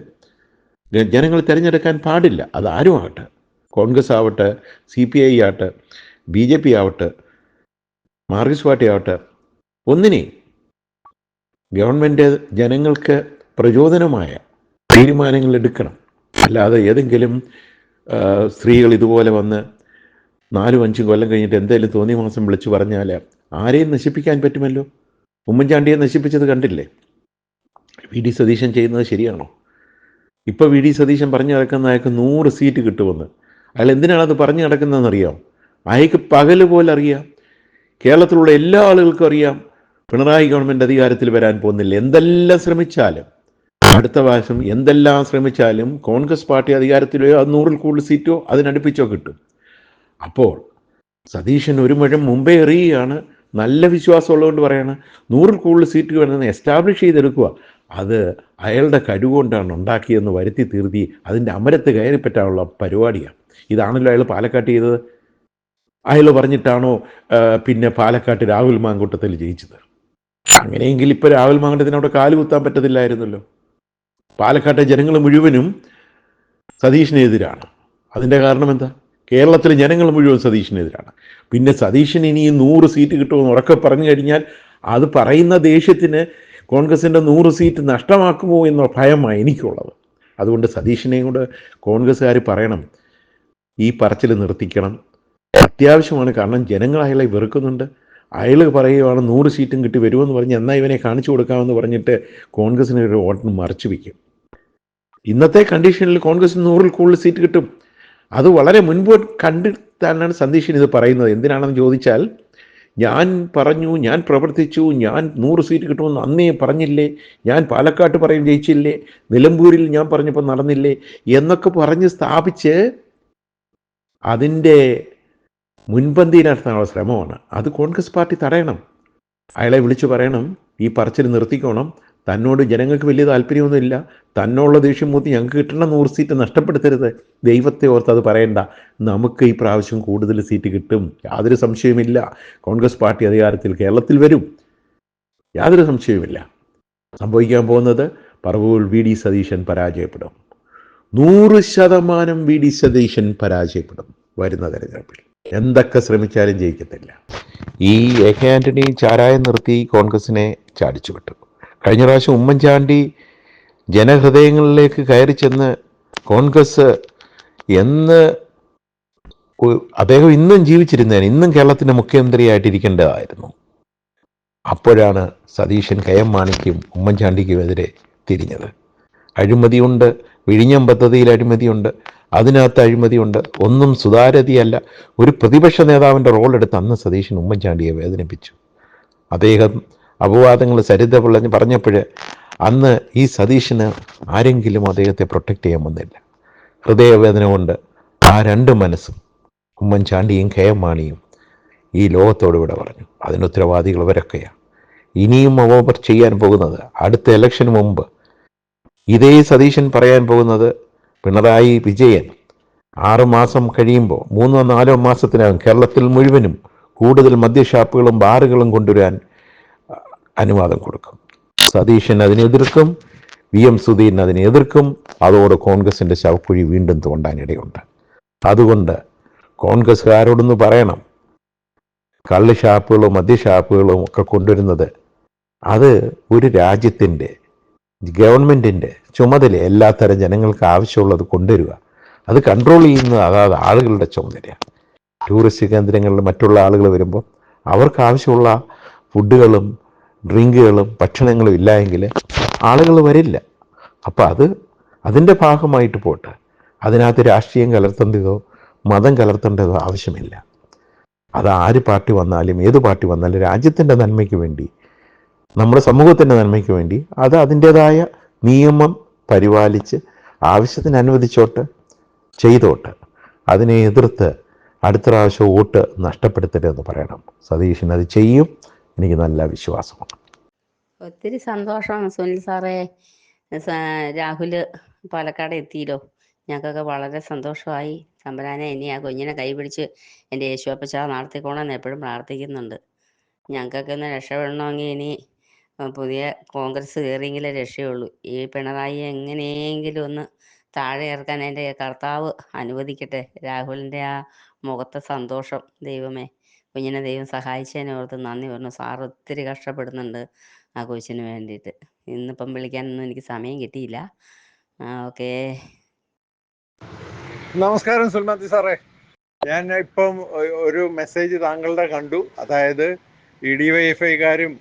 ജനങ്ങൾ തിരഞ്ഞെടുക്കാൻ പാടില്ല. അതാരും ആവട്ടെ, കോൺഗ്രസ് ആവട്ടെ, CPI ആവട്ടെ, BJP ആവട്ടെ, മാർക്സിസ്റ്റ് പാർട്ടി ആവട്ടെ, ഒന്നിനെയും ഗവൺമെൻറ് ജനങ്ങൾക്ക് പ്രചോദനമായ തീരുമാനങ്ങൾ എടുക്കണം. അല്ലാതെ ഏതെങ്കിലും സ്ത്രീകൾ ഇതുപോലെ വന്ന് 4-5 കൊല്ലം കഴിഞ്ഞിട്ട് എന്തെങ്കിലും തോന്നിയ മാസം വിളിച്ചു പറഞ്ഞാൽ ആരെയും നശിപ്പിക്കാൻ പറ്റുമല്ലോ. ഉമ്മൻചാണ്ടിയെ നശിപ്പിച്ചത് കണ്ടില്ലേ? VD സതീശൻ ചെയ്യുന്നത് ശരിയാണോ? ഇപ്പോൾ VD സതീശൻ പറഞ്ഞു നടക്കുന്ന അയാൾക്ക് 100 സീറ്റ് കിട്ടുമെന്ന്. അയാൾ എന്തിനാണത് പറഞ്ഞു നടക്കുന്നതെന്നറിയാം? അയാൾക്ക് പകൽ പോലെ അറിയാം, കേരളത്തിലുള്ള എല്ലാ ആളുകൾക്കും അറിയാം പിണറായി ഗവൺമെൻറ് അധികാരത്തിൽ വരാൻ പോകുന്നില്ല. എന്തെല്ലാം ശ്രമിച്ചാലും, അടുത്ത പ്രാവശ്യം എന്തെല്ലാം ശ്രമിച്ചാലും കോൺഗ്രസ് പാർട്ടി അധികാരത്തിലോ 100-ൽ കൂടുതൽ സീറ്റോ അതിനടുപ്പിച്ചോ കിട്ടും. അപ്പോൾ സതീശൻ ഒരു മുഴം മുമ്പേ എറിയുകയാണ്. നല്ല വിശ്വാസമുള്ളതുകൊണ്ട് പറയാണ് 100-ൽ കൂടുതൽ സീറ്റ് വേണമെന്ന് എസ്റ്റാബ്ലിഷ് ചെയ്തെടുക്കുക. അത് അയാളുടെ കഴിവുകൊണ്ടാണ് ഉണ്ടാക്കിയെന്ന് വരുത്തി തീർത്തി അതിൻ്റെ അമരത്ത് കയറിപ്പറ്റാനുള്ള പരിപാടിയാണ്. ഇതാണല്ലോ അയാൾ പാലക്കാട്ട് ചെയ്തത്. അയാൾ പറഞ്ഞിട്ടാണോ പിന്നെ പാലക്കാട്ട് രാഹുൽ മാങ്കൂട്ടത്തിൽ ജയിച്ചത്? അങ്ങനെയെങ്കിൽ ഇപ്പോൾ രാഹുൽ മാങ്കൂട്ടത്തിന് അവിടെ കാല് കുത്താൻ പറ്റത്തില്ലായിരുന്നല്ലോ. പാലക്കാട്ടെ ജനങ്ങൾ മുഴുവനും സതീഷിനെതിരാണ്. അതിൻ്റെ കാരണം എന്താ? കേരളത്തിലെ ജനങ്ങൾ മുഴുവൻ സതീഷിനെതിരാണ്. പിന്നെ സതീഷിന് ഇനി 100 സീറ്റ് കിട്ടുമെന്ന് ഉറക്കെ പറഞ്ഞു കഴിഞ്ഞാൽ അത് പറയുന്ന ദേഷ്യത്തിന് കോൺഗ്രസിൻ്റെ 100 സീറ്റ് നഷ്ടമാക്കുമോ എന്ന ഭയമാണ് എനിക്കുള്ളത്. അതുകൊണ്ട് സതീഷിനെയും കൂടെ കോൺഗ്രസ്സുകാർ പറയണം, ഈ പറച്ചിൽ നിർത്തിക്കണം. അത്യാവശ്യമാണ്. കാരണം ജനങ്ങൾ അയാളെ വെറുക്കുന്നുണ്ട്. അയാൾ പറയുകയാണ് 100 സീറ്റും കിട്ടി വരുമെന്ന് പറഞ്ഞ് എന്നാൽ ഇവനെ കാണിച്ചു കൊടുക്കാമെന്ന് പറഞ്ഞിട്ട് കോൺഗ്രസിന് ഒരു വോട്ടിന് മറച്ചു വയ്ക്കും. ഇന്നത്തെ കണ്ടീഷനിൽ കോൺഗ്രസിന് 100-ൽ കൂടുതൽ സീറ്റ് കിട്ടും. അത് വളരെ മുൻപ് കണ്ടിട്ടാണ് സതീശൻ ഇത് പറയുന്നത്. എന്തിനാണെന്ന് ചോദിച്ചാൽ, ഞാൻ പറഞ്ഞു, ഞാൻ പ്രവർത്തിച്ചു, ഞാൻ 100 സീറ്റ് കിട്ടുമെന്ന് അന്നേ പറഞ്ഞില്ലേ, ഞാൻ പാലക്കാട്ട് പറയും ജയിച്ചില്ലേ, നിലമ്പൂരിൽ ഞാൻ പറഞ്ഞപ്പോൾ നടന്നില്ലേ എന്നൊക്കെ പറഞ്ഞ് സ്ഥാപിച്ച് അതിൻ്റെ മുൻപന്തിയിൽ നടത്താനുള്ള ശ്രമമാണ്. അത് കോൺഗ്രസ് പാർട്ടി തടയണം. അയാളെ വിളിച്ചു പറയണം, ഈ പറച്ചിൽ നിർത്തിക്കോണം, തന്നോട് ജനങ്ങൾക്ക് വലിയ താല്പര്യമൊന്നുമില്ല, തന്നുള്ള ദേഷ്യം മൂത്തി ഞങ്ങൾക്ക് കിട്ടണ 100 സീറ്റ് നഷ്ടപ്പെടുത്തരുത്. ദൈവത്തെ ഓർത്ത് അത് പറയണ്ട, നമുക്ക് ഈ പ്രാവശ്യം കൂടുതൽ സീറ്റ് കിട്ടും, യാതൊരു സംശയവുമില്ല. കോൺഗ്രസ് പാർട്ടി അധികാരത്തിൽ കേരളത്തിൽ വരും, യാതൊരു സംശയവുമില്ല. സംഭവിക്കാൻ പോകുന്നത് പറവൂർ VD സതീശൻ പരാജയപ്പെടും. 100% VD സതീശൻ പരാജയപ്പെടും വരുന്ന തെരഞ്ഞെടുപ്പിൽ. എന്തൊക്കെ ശ്രമിച്ചാലും ജയിക്കത്തില്ല. ഈ AK ആന്റണി ചാരായം നിർത്തി കോൺഗ്രസിനെ ചാടിച്ചു വിട്ടു. കഴിഞ്ഞ പ്രാവശ്യം ഉമ്മൻചാണ്ടി ജനഹൃദയങ്ങളിലേക്ക് കയറി ചെന്ന് കോൺഗ്രസ് എന്ന് അദ്ദേഹം ഇന്നും ജീവിച്ചിരുന്നേനെ, ഇന്നും കേരളത്തിൻ്റെ മുഖ്യമന്ത്രിയായിട്ടിരിക്കേണ്ടതായിരുന്നു. അപ്പോഴാണ് സതീശൻ കെ.എം. മാണിക്കും ഉമ്മൻചാണ്ടിക്കുമെതിരെ തിരിഞ്ഞത്. അഴിമതിയുണ്ട്, വിഴിഞ്ഞം പദ്ധതിയിൽ അഴിമതിയുണ്ട്, അതിനകത്ത് അഴിമതിയുണ്ട്, ഒന്നും സുതാര്യതയല്ല. ഒരു പ്രതിപക്ഷ നേതാവിൻ്റെ റോളെടുത്ത് അന്ന് സതീശൻ ഉമ്മൻചാണ്ടിയെ വേദനിപ്പിച്ചു. അദ്ദേഹം അപവാദങ്ങൾ സരിത പറഞ്ഞപ്പോൾ അന്ന് ഈ സതീശന് ആരെങ്കിലും അദ്ദേഹത്തെ പ്രൊട്ടക്റ്റ് ചെയ്യാൻ വന്നില്ല. ഹൃദയവേദന കൊണ്ട് ആ രണ്ട് മനസ്സും, ഉമ്മൻചാണ്ടിയും കെ.എം. മാണിയും, ഈ ലോകത്തോട് ഇവിടെ പറഞ്ഞു. അതിന് ഉത്തരവാദികൾ ഇവരൊക്കെയാണ്. ഇനിയും അവർ ചെയ്യാൻ പോകുന്നത്, അടുത്ത ഇലക്ഷന് മുമ്പ് ഇതേ സതീശൻ പറയാൻ പോകുന്നത്, പിണറായി വിജയൻ 6 മാസം കഴിയുമ്പോൾ, 3-4 മാസത്തിനകം കേരളത്തിൽ മുഴുവനും കൂടുതൽ മദ്യഷാപ്പുകളും ബാറുകളും കൊണ്ടുവരാൻ അനുവാദം കൊടുക്കും. സതീശൻ അതിനെ എതിർക്കും, VM സുധീരൻ അതിനെ എതിർക്കും. അതോടെ കോൺഗ്രസിൻ്റെ ശവക്കുഴി വീണ്ടും തോണ്ടാനിടയുണ്ട്. അതുകൊണ്ട് കോൺഗ്രസ്സുകാരോടൊന്ന് പറയണം, കള്ള് ഷാപ്പുകളും മദ്യഷാപ്പുകളും ഒക്കെ കൊണ്ടുവരുന്നത് അത് ഒരു രാജ്യത്തിൻ്റെ ഗവൺമെൻറ്റിൻ്റെ ചുമതല. എല്ലാത്തരം ജനങ്ങൾക്ക് ആവശ്യമുള്ളത് കൊണ്ടുവരിക, അത് കൺട്രോൾ ചെയ്യുന്നത് അതാത് ആളുകളുടെ ചുമതലയാണ്. ടൂറിസ്റ്റ് കേന്ദ്രങ്ങളിൽ മറ്റുള്ള ആളുകൾ വരുമ്പോൾ അവർക്ക് ആവശ്യമുള്ള ഫുഡുകളും ഡ്രിങ്കുകളും ഭക്ഷണങ്ങളും ഇല്ലായെങ്കിൽ ആളുകൾ വരില്ല. അപ്പോൾ അതിൻ്റെ ഭാഗമായിട്ട് പോട്ടെ. അതിനകത്ത് രാഷ്ട്രീയം കലർത്തേണ്ടതോ മതം കലർത്തേണ്ടതോ ആവശ്യമില്ല. അത് ആര് പാർട്ടി വന്നാലും ഏത് പാർട്ടി വന്നാലും രാജ്യത്തിൻ്റെ നന്മയ്ക്ക് വേണ്ടി, നമ്മുടെ സമൂഹത്തിൻ്റെ നന്മയ്ക്ക് വേണ്ടി അത് അതിൻ്റേതായ നിയമം പരിപാലിച്ച് ആവശ്യത്തിന് അനുവദിച്ചോട്ട്, ചെയ്തോട്ട്. അതിനെ എതിർത്ത് അടുത്ത പ്രാവശ്യം വോട്ട് നഷ്ടപ്പെടുത്തരുതെന്ന് പറയണം. സതീശൻ അത് ചെയ്യും, എനിക്ക് നല്ല വിശ്വാസമാണ്. ഒത്തിരി സന്തോഷമാണ് സുനിൽ സാറേ. രാഹുൽ പാലക്കാട് എത്തിയല്ലോ. ഞങ്ങൾക്കൊക്കെ വളരെ സന്തോഷമായി. തമ്പുരാനെ ഇനി ആ കുഞ്ഞിനെ കൈപിടിച്ച് എൻ്റെ യേശുപ്പച്ച നടത്തിക്കോണമെന്ന് എപ്പോഴും പ്രാർത്ഥിക്കുന്നുണ്ട്. ഞങ്ങൾക്കൊക്കെ ഒന്ന് രക്ഷപ്പെടണമെങ്കിൽ ഇനി പുതിയ കോൺഗ്രസ് കയറിയെങ്കിലേ രക്ഷയുള്ളൂ. ഈ പിണറായി എങ്ങനെയെങ്കിലും ഒന്ന് താഴെ ഇറക്കാൻ എൻ്റെ കർത്താവ് അനുവദിക്കട്ടെ. രാഹുലിൻ്റെ ആ മുഖത്തെ സന്തോഷം, ദൈവമേ, കുഞ്ഞിനെ ദൈവം സഹായിച്ചതിനെ ഓർത്ത് നന്ദി പറഞ്ഞു. സാർ ഒത്തിരി കഷ്ടപ്പെടുന്നുണ്ട് ആ കൊച്ചിന് വേണ്ടിയിട്ട്. ഇന്നിപ്പം വിളിക്കാനൊന്നും എനിക്ക് സമയം കിട്ടിയില്ല. ഓക്കേ. നമസ്കാരം സുൽമാത്തി സാറേ. ഞാൻ ഇപ്പം ഒരു മെസ്സേജ് താങ്കളുടെ കണ്ടു. അതായത് ഈ DYFIക്കാരും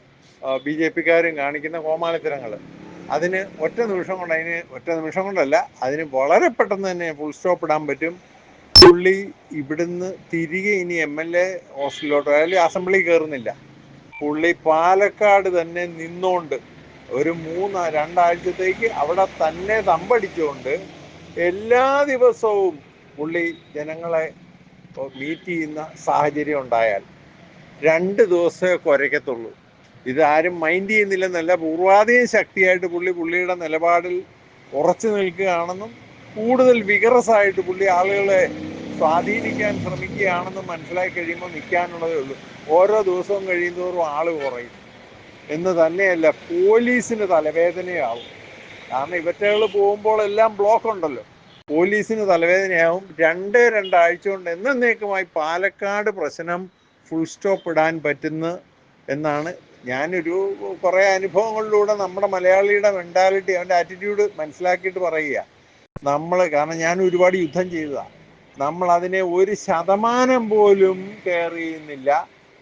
BJPക്കാരും കാണിക്കുന്ന കോമാളിത്തരങ്ങൾ, അതിന് ഒറ്റ നിമിഷം കൊണ്ടല്ല, അതിന് വളരെ പെട്ടെന്ന് തന്നെ ഫുൾ സ്റ്റോപ്പ് ഇടാൻ പറ്റും. പുള്ളി ഇവിടുന്ന് തിരികെ ഇനി MLA ഹോസ്റ്റലിലോട്ടോ അല്ലെങ്കിൽ അസംബ്ലി കയറുന്നില്ല. പുള്ളി പാലക്കാട് തന്നെ നിന്നുകൊണ്ട് ഒരു 2 ആഴ്ചത്തേക്ക് അവിടെ തന്നെ തമ്പടിച്ചുകൊണ്ട് എല്ലാ ദിവസവും പുള്ളി ജനങ്ങളെ മീറ്റ് ചെയ്യുന്ന സാഹചര്യം ഉണ്ടായാൽ 2 ദിവസമേ കുരയ്ക്കത്തുള്ളൂ. ഇതാരും മൈൻഡ് ചെയ്യുന്നില്ലെന്നല്ല, പൂർവാധികം ശക്തിയായിട്ട് പുള്ളിയുടെ നിലപാടിൽ ഉറച്ചു നിൽക്കുകയാണെന്നും കൂടുതൽ വികറസായിട്ട് പുള്ളി ആളുകളെ സ്വാധീനിക്കാൻ ശ്രമിക്കുകയാണെന്നും മനസ്സിലാക്കി കഴിയുമ്പോൾ നിൽക്കാനുള്ളതേ ഉള്ളൂ. ഓരോ ദിവസവും കഴിയുന്തോറും ആള് കുറയും എന്ന് തന്നെയല്ല, പോലീസിന് തലവേദനയാവും. കാരണം ഇവറ്റകൾ പോകുമ്പോൾ എല്ലാം ബ്ലോക്ക് ഉണ്ടല്ലോ, പോലീസിന് തലവേദനയാവും. 2 ആഴ്ച കൊണ്ട് എന്നേക്കുമായി പാലക്കാട് പ്രശ്നം ഫുൾ സ്റ്റോപ്പ് ഇടാൻ പറ്റുന്നു എന്നാണ് ഞാനൊരു കുറേ അനുഭവങ്ങളിലൂടെ നമ്മുടെ മലയാളിയുടെ മെൻറ്റാലിറ്റി, അവൻ്റെ ആറ്റിറ്റ്യൂഡ് മനസ്സിലാക്കിയിട്ട് പറയുക. കാരണം ഞാൻ ഒരുപാട് യുദ്ധം ചെയ്തതാണ്, നമ്മൾ അതിനെ 1% പോലും കെയർ ചെയ്യുന്നില്ല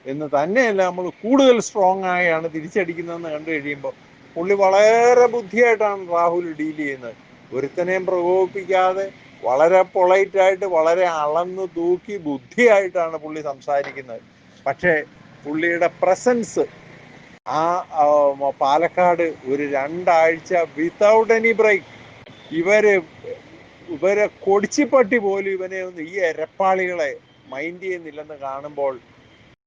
എന്ന് തന്നെയല്ല, നമ്മൾ കൂടുതൽ സ്ട്രോങ് ആയാണ് തിരിച്ചടിക്കുന്നതെന്ന് കണ്ടു കഴിയുമ്പോൾ പുള്ളി വളരെ ബുദ്ധിയായിട്ടാണ് രാഹുൽ ഡീൽ ചെയ്യുന്നത്. ഒരുത്തനെയും പ്രകോപിപ്പിക്കാതെ വളരെ പൊളൈറ്റായിട്ട് വളരെ അളന്നു തൂക്കി ബുദ്ധിയായിട്ടാണ് പുള്ളി സംസാരിക്കുന്നത്. പക്ഷേ പുള്ളിയുടെ പ്രസൻസ് ആ പാലക്കാട് ഒരു 2 ആഴ്ച വിത്തൗട്ട് എനി ബ്രേക്ക്, ഇവരെ കൊടിച്ചിപ്പട്ടി പോലും ഇവനെ ഒന്ന്, ഈ എരപ്പാളികളെ മൈൻഡ് ചെയ്യുന്നില്ലെന്ന് കാണുമ്പോൾ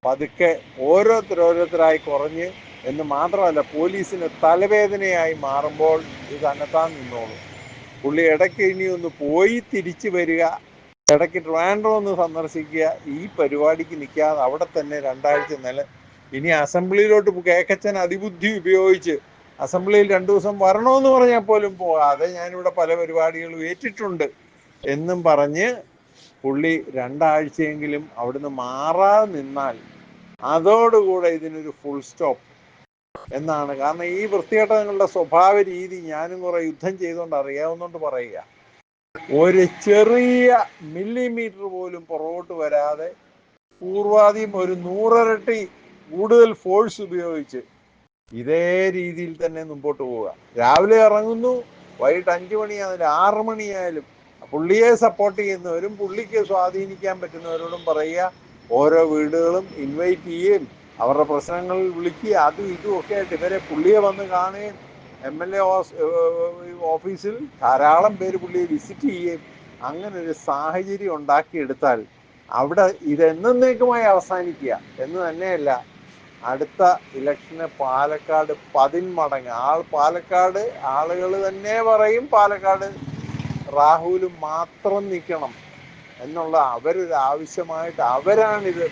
പതുക്കെ ഓരോരുത്തരായി കുറഞ്ഞ് എന്ന് മാത്രമല്ല, പോലീസിന് തലവേദനയായി മാറുമ്പോൾ ഇത് തന്നെത്താൻ നിന്നോളൂ. പുള്ളി ഇടയ്ക്ക് ഇനി ഒന്ന് പോയി തിരിച്ചു വരിക, ഇടയ്ക്ക് ട്രിവാൻഡ്രം ഒന്ന് സന്ദർശിക്കുക, ഈ പരിപാടിക്ക് നിൽക്കാതെ അവിടെ തന്നെ 2 ആഴ്ച ഇനി അസംബ്ലിയിലോട്ട് കേക്കച്ചൻ അതിബുദ്ധി ഉപയോഗിച്ച് അസംബ്ലിയിൽ 2 ദിവസം വരണമെന്ന് പറഞ്ഞാൽ പോലും പോകാതെ ഞാനിവിടെ പല പരിപാടികളും ഏറ്റിട്ടുണ്ട് എന്നും പറഞ്ഞ് പുള്ളി 2 ആഴ്ചയെങ്കിലും അവിടുന്ന് മാറാതെ നിന്നാൽ അതോടുകൂടെ ഇതിനൊരു ഫുൾ സ്റ്റോപ്പ് എന്നാണ്. കാരണം ഈ വൃത്തികെട്ടങ്ങളുടെ സ്വഭാവ രീതി ഞാനും കുറെ യുദ്ധം ചെയ്തുകൊണ്ട് അറിയാവുന്നതുകൊണ്ട് പറയുക. ഒരു ചെറിയ മില്ലിമീറ്റർ പോലും പുറകോട്ട് വരാതെ പൂർവാധികം ഒരു 100 ഇരട്ടി കൂടുതൽ ഫോഴ്സ് ഉപയോഗിച്ച് ഇതേ രീതിയിൽ തന്നെ മുമ്പോട്ട് പോവുക. രാവിലെ ഇറങ്ങുന്നു, വൈകിട്ട് 5 മണിയായാലും 6 മണിയായാലും പുള്ളിയെ സപ്പോർട്ട് ചെയ്യുന്നവരും പുള്ളിക്ക് സ്വാധീനിക്കാൻ പറ്റുന്നവരോടും പറയുക, ഓരോ വീടുകളും ഇൻവൈറ്റ് ചെയ്യുകയും അവരുടെ പ്രശ്നങ്ങൾ വിളിക്കുക, അതും ഇതും ഒക്കെ ആയിട്ട് ഇവരെ പുള്ളിയെ വന്ന് കാണുകയും MLA ഓഫീസിൽ ധാരാളം പേര് പുള്ളിയെ വിസിറ്റ് ചെയ്യുകയും അങ്ങനെ ഒരു സാഹചര്യം ഉണ്ടാക്കിയെടുത്താൽ അവിടെ ഇതെന്നേക്കുമായി അവസാനിക്കുക എന്ന് തന്നെയല്ല, അടുത്ത ഇലക്ഷന് പാലക്കാട് 10 മടങ്ങ് പാലക്കാട് ആളുകൾ തന്നെ പറയും പാലക്കാട് രാഹുൽ മാത്രം നിൽക്കണം എന്നുള്ള അവരൊരു ആവശ്യമായിട്ട് അവരാണിത്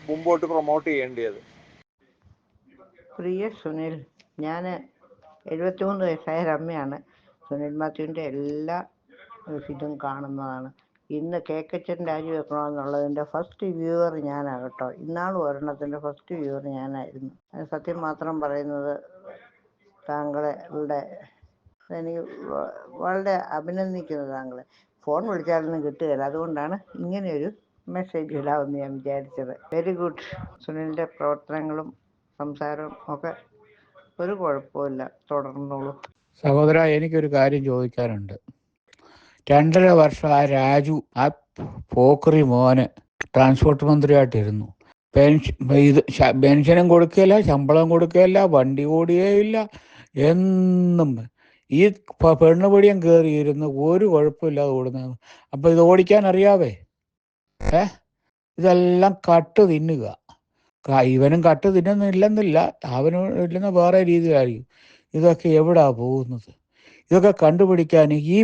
മുമ്പോട്ട് പ്രൊമോട്ട് ചെയ്യേണ്ടത്. പ്രിയ സുനിൽ, ഞാൻ 73 വയസ്സായ അമ്മയാണ്. സുനിൽ മാത്യുവിൻ്റെ എല്ലാ ഇതും കാണുന്നതാണ്. ഇന്ന് കേക്കച്ചൻ രാജിവെക്കണമെന്നുള്ളതിൻ്റെ ഫസ്റ്റ് വ്യൂവർ ഞാനാകട്ടോ. ഇന്നാളും ഒരെണ്ണത്തിൻ്റെ ഫസ്റ്റ് വ്യൂവർ ഞാനായിരുന്നു. സത്യം മാത്രം പറയുന്നത്, താങ്കളുടെ എനിക്ക് വളരെ അഭിനന്ദിക്കുന്നത്. താങ്കളെ ഫോൺ വിളിച്ചാലൊന്നും കിട്ടുകയില്ല, അതുകൊണ്ടാണ് ഇങ്ങനെയൊരു മെസ്സേജ് ഇടാമെന്ന് ഞാൻ വിചാരിച്ചത്. Very good. സുനിലിൻ്റെ പ്രവർത്തനങ്ങളും സംസാരവും ഒക്കെ ഒരു കുഴപ്പമില്ല, തുടർന്നോളൂ. സഹോദര, എനിക്കൊരു കാര്യം ചോദിക്കാനുണ്ട്. 2.5 വർഷം ആ രാജു, ആ പോക്കറി മോന് ട്രാൻസ്പോർട്ട് മന്ത്രിയായിട്ടിരുന്നു. പെൻഷനും കൊടുക്കുകയില്ല, ശമ്പളം കൊടുക്കുകയില്ല, വണ്ടി ഓടുകയില്ല, എന്നും ഈ പെണ്ണുപിടിയും കയറിയിരുന്ന് ഒരു കുഴപ്പമില്ലാതെ ഓടുന്നത്. അപ്പം ഇത് ഓടിക്കാൻ അറിയാവേ? ഇതെല്ലാം കട്ട് തിന്നുക. ഇവനും കട്ട് തിന്നുന്നില്ലെന്നില്ല, അവനും ഇല്ലെന്ന് വേറെ രീതിയിലായിരിക്കും. ഇതൊക്കെ എവിടാ പോകുന്നത്? ഇതൊക്കെ കണ്ടുപിടിക്കാൻ ഈ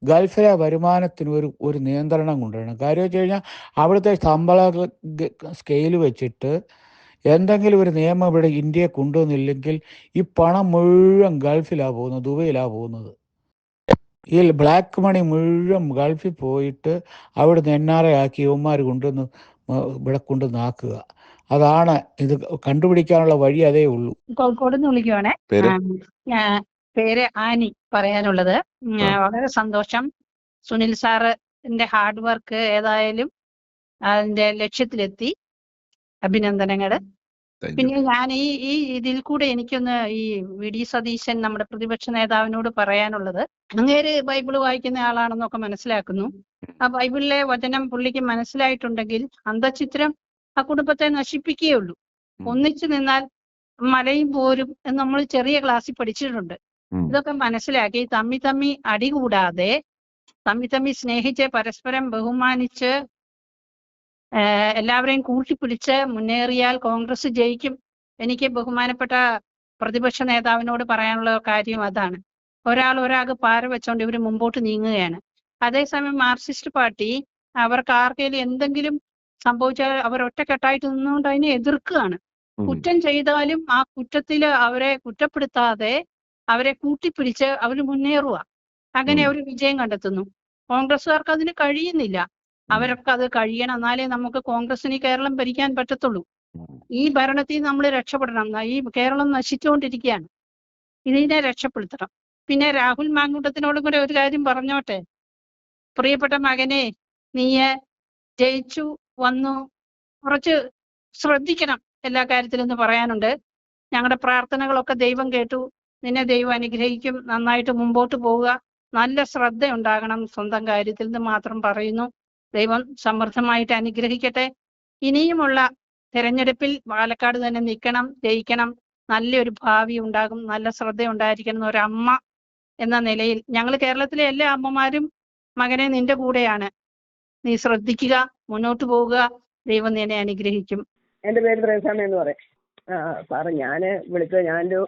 ഗൾഫിലെ വരുമാനത്തിന് ഒരു നിയന്ത്രണം കൊണ്ടുവരണം. കാര്യം വെച്ച് കഴിഞ്ഞാൽ അവിടുത്തെ ശമ്പള സ്കെയിൽ വെച്ചിട്ട് എന്തെങ്കിലും ഒരു നിയമം ഇവിടെ ഇന്ത്യയെ കൊണ്ടുവന്നില്ലെങ്കിൽ ഈ പണം മുഴുവൻ ഗൾഫിലാണ് പോകുന്നത്, ദുബൈയിലാണ് പോകുന്നത്. ഈ ബ്ലാക്ക് മണി മുഴുവൻ ഗൾഫിൽ പോയിട്ട് അവിടുന്ന് NRA ആക്കി ഇവന്മാർ കൊണ്ടുവന്ന് ഇവിടെ കൊണ്ടുവന്നാക്കുക. അതാണ് ഇത് കണ്ടുപിടിക്കാനുള്ള വഴി, അതേ ഉള്ളൂ. കോഴിക്കോട് നിന്ന് വിളിക്കുവാണേ. പേര് ആനി. പറയാനുള്ളത്, വളരെ സന്തോഷം. സുനിൽ സാറിന്റെ ഹാർഡ് വർക്ക് ഏതായാലും അതിന്റെ ലക്ഷ്യത്തിലെത്തി. അഭിനന്ദനങ്ങള്. പിന്നെ ഞാൻ ഈ ഇതിൽ കൂടെ എനിക്കൊന്ന് ഈ VD സതീശൻ, നമ്മുടെ പ്രതിപക്ഷ നേതാവിനോട് പറയാനുള്ളത്, അങ്ങേര് ബൈബിള് വായിക്കുന്ന ആളാണെന്നൊക്കെ മനസ്സിലാക്കുന്നു. ആ ബൈബിളിലെ വചനം പുള്ളിക്ക് മനസ്സിലായിട്ടുണ്ടെങ്കിൽ അന്തഃഛിദ്രം ആ കുടുംബത്തെ നശിപ്പിക്കുകയുള്ളൂ. ഒന്നിച്ചു നിന്നാൽ മലയും പോരും എന്ന് നമ്മൾ ചെറിയ ക്ലാസ്സിൽ പഠിച്ചിട്ടുണ്ട്. ഇതൊക്കെ മനസ്സിലാക്കി തമ്മി അടി കൂടാതെ തമ്മി സ്നേഹിച്ച് പരസ്പരം ബഹുമാനിച്ച് എല്ലാവരെയും കൂട്ടിപ്പിടിച്ച് മുന്നേറിയാൽ കോൺഗ്രസ് ജയിക്കും. എനിക്ക് ബഹുമാനപ്പെട്ട പ്രതിപക്ഷ നേതാവിനോട് പറയാനുള്ള കാര്യം അതാണ്. ഒരാൾക്ക് പാര വെച്ചോണ്ട് ഇവർ മുമ്പോട്ട് നീങ്ങുകയാണ്. അതേസമയം മാർക്സിസ്റ്റ് പാർട്ടി അവർക്ക് ആർക്കെങ്കിലും എന്തെങ്കിലും സംഭവിച്ചാൽ അവർ ഒറ്റക്കെട്ടായിട്ട് നിന്നുകൊണ്ട് അതിനെ എതിർക്കുകയാണ്. കുറ്റം ചെയ്താലും ആ കുറ്റത്തിൽ അവരെ കുറ്റപ്പെടുത്താതെ അവരെ കൂട്ടിപ്പിടിച്ച് അവർ മുന്നേറുക. അങ്ങനെ അവർ വിജയം കണ്ടെത്തുന്നു. കോൺഗ്രസ്സുകാർക്ക് അതിന് കഴിയുന്നില്ല. അവരൊക്കെ അത് കഴിയണം, എന്നാലേ നമുക്ക് കോൺഗ്രസിന് കേരളം ഭരിക്കാൻ പറ്റത്തുള്ളൂ. ഈ ഭരണത്തിൽ നമ്മൾ രക്ഷപ്പെടണം. ഈ കേരളം നശിച്ചുകൊണ്ടിരിക്കുകയാണ്, ഇതിനെ രക്ഷപ്പെടുത്തണം. പിന്നെ രാഹുൽ മാങ്കൂട്ടത്തിനോടും കൂടെ ഒരു കാര്യം പറഞ്ഞോട്ടെ. പ്രിയപ്പെട്ട മകനെ, നീ ജയിച്ചു വന്നു, കുറച്ച് ശ്രദ്ധിക്കണം എല്ലാ കാര്യത്തിലും എന്ന് പറയാനുണ്ട്. ഞങ്ങളുടെ പ്രാർത്ഥനകളൊക്കെ ദൈവം കേട്ടു. നിന്നെ ദൈവം അനുഗ്രഹിക്കും. നന്നായിട്ട് മുമ്പോട്ട് പോവുക. നല്ല ശ്രദ്ധ ഉണ്ടാകണം സ്വന്തം കാര്യത്തിൽ നിന്ന് മാത്രം പറയുന്നു. ദൈവം സമൃദ്ധമായിട്ട് അനുഗ്രഹിക്കട്ടെ. ഇനിയുമുള്ള തെരഞ്ഞെടുപ്പിൽ പാലക്കാട് തന്നെ നിൽക്കണം, ജയിക്കണം. നല്ലൊരു ഭാവി ഉണ്ടാകും. നല്ല ശ്രദ്ധ ഉണ്ടായിരിക്കണം. ഒരമ്മ എന്ന നിലയിൽ ഞങ്ങൾ കേരളത്തിലെ എല്ലാ അമ്മമാരും മകനെ നിന്റെ കൂടെയാണ്. നീ ശ്രദ്ധിക്കുക, മുന്നോട്ട് പോവുക. ദൈവം നിന്നെ അനുഗ്രഹിക്കും. എൻ്റെ പേര് ത്രേസാമ്മ എന്ന് പറയും. സാറ് ഞാൻ വിളിച്ചത്, ഞാനൊരു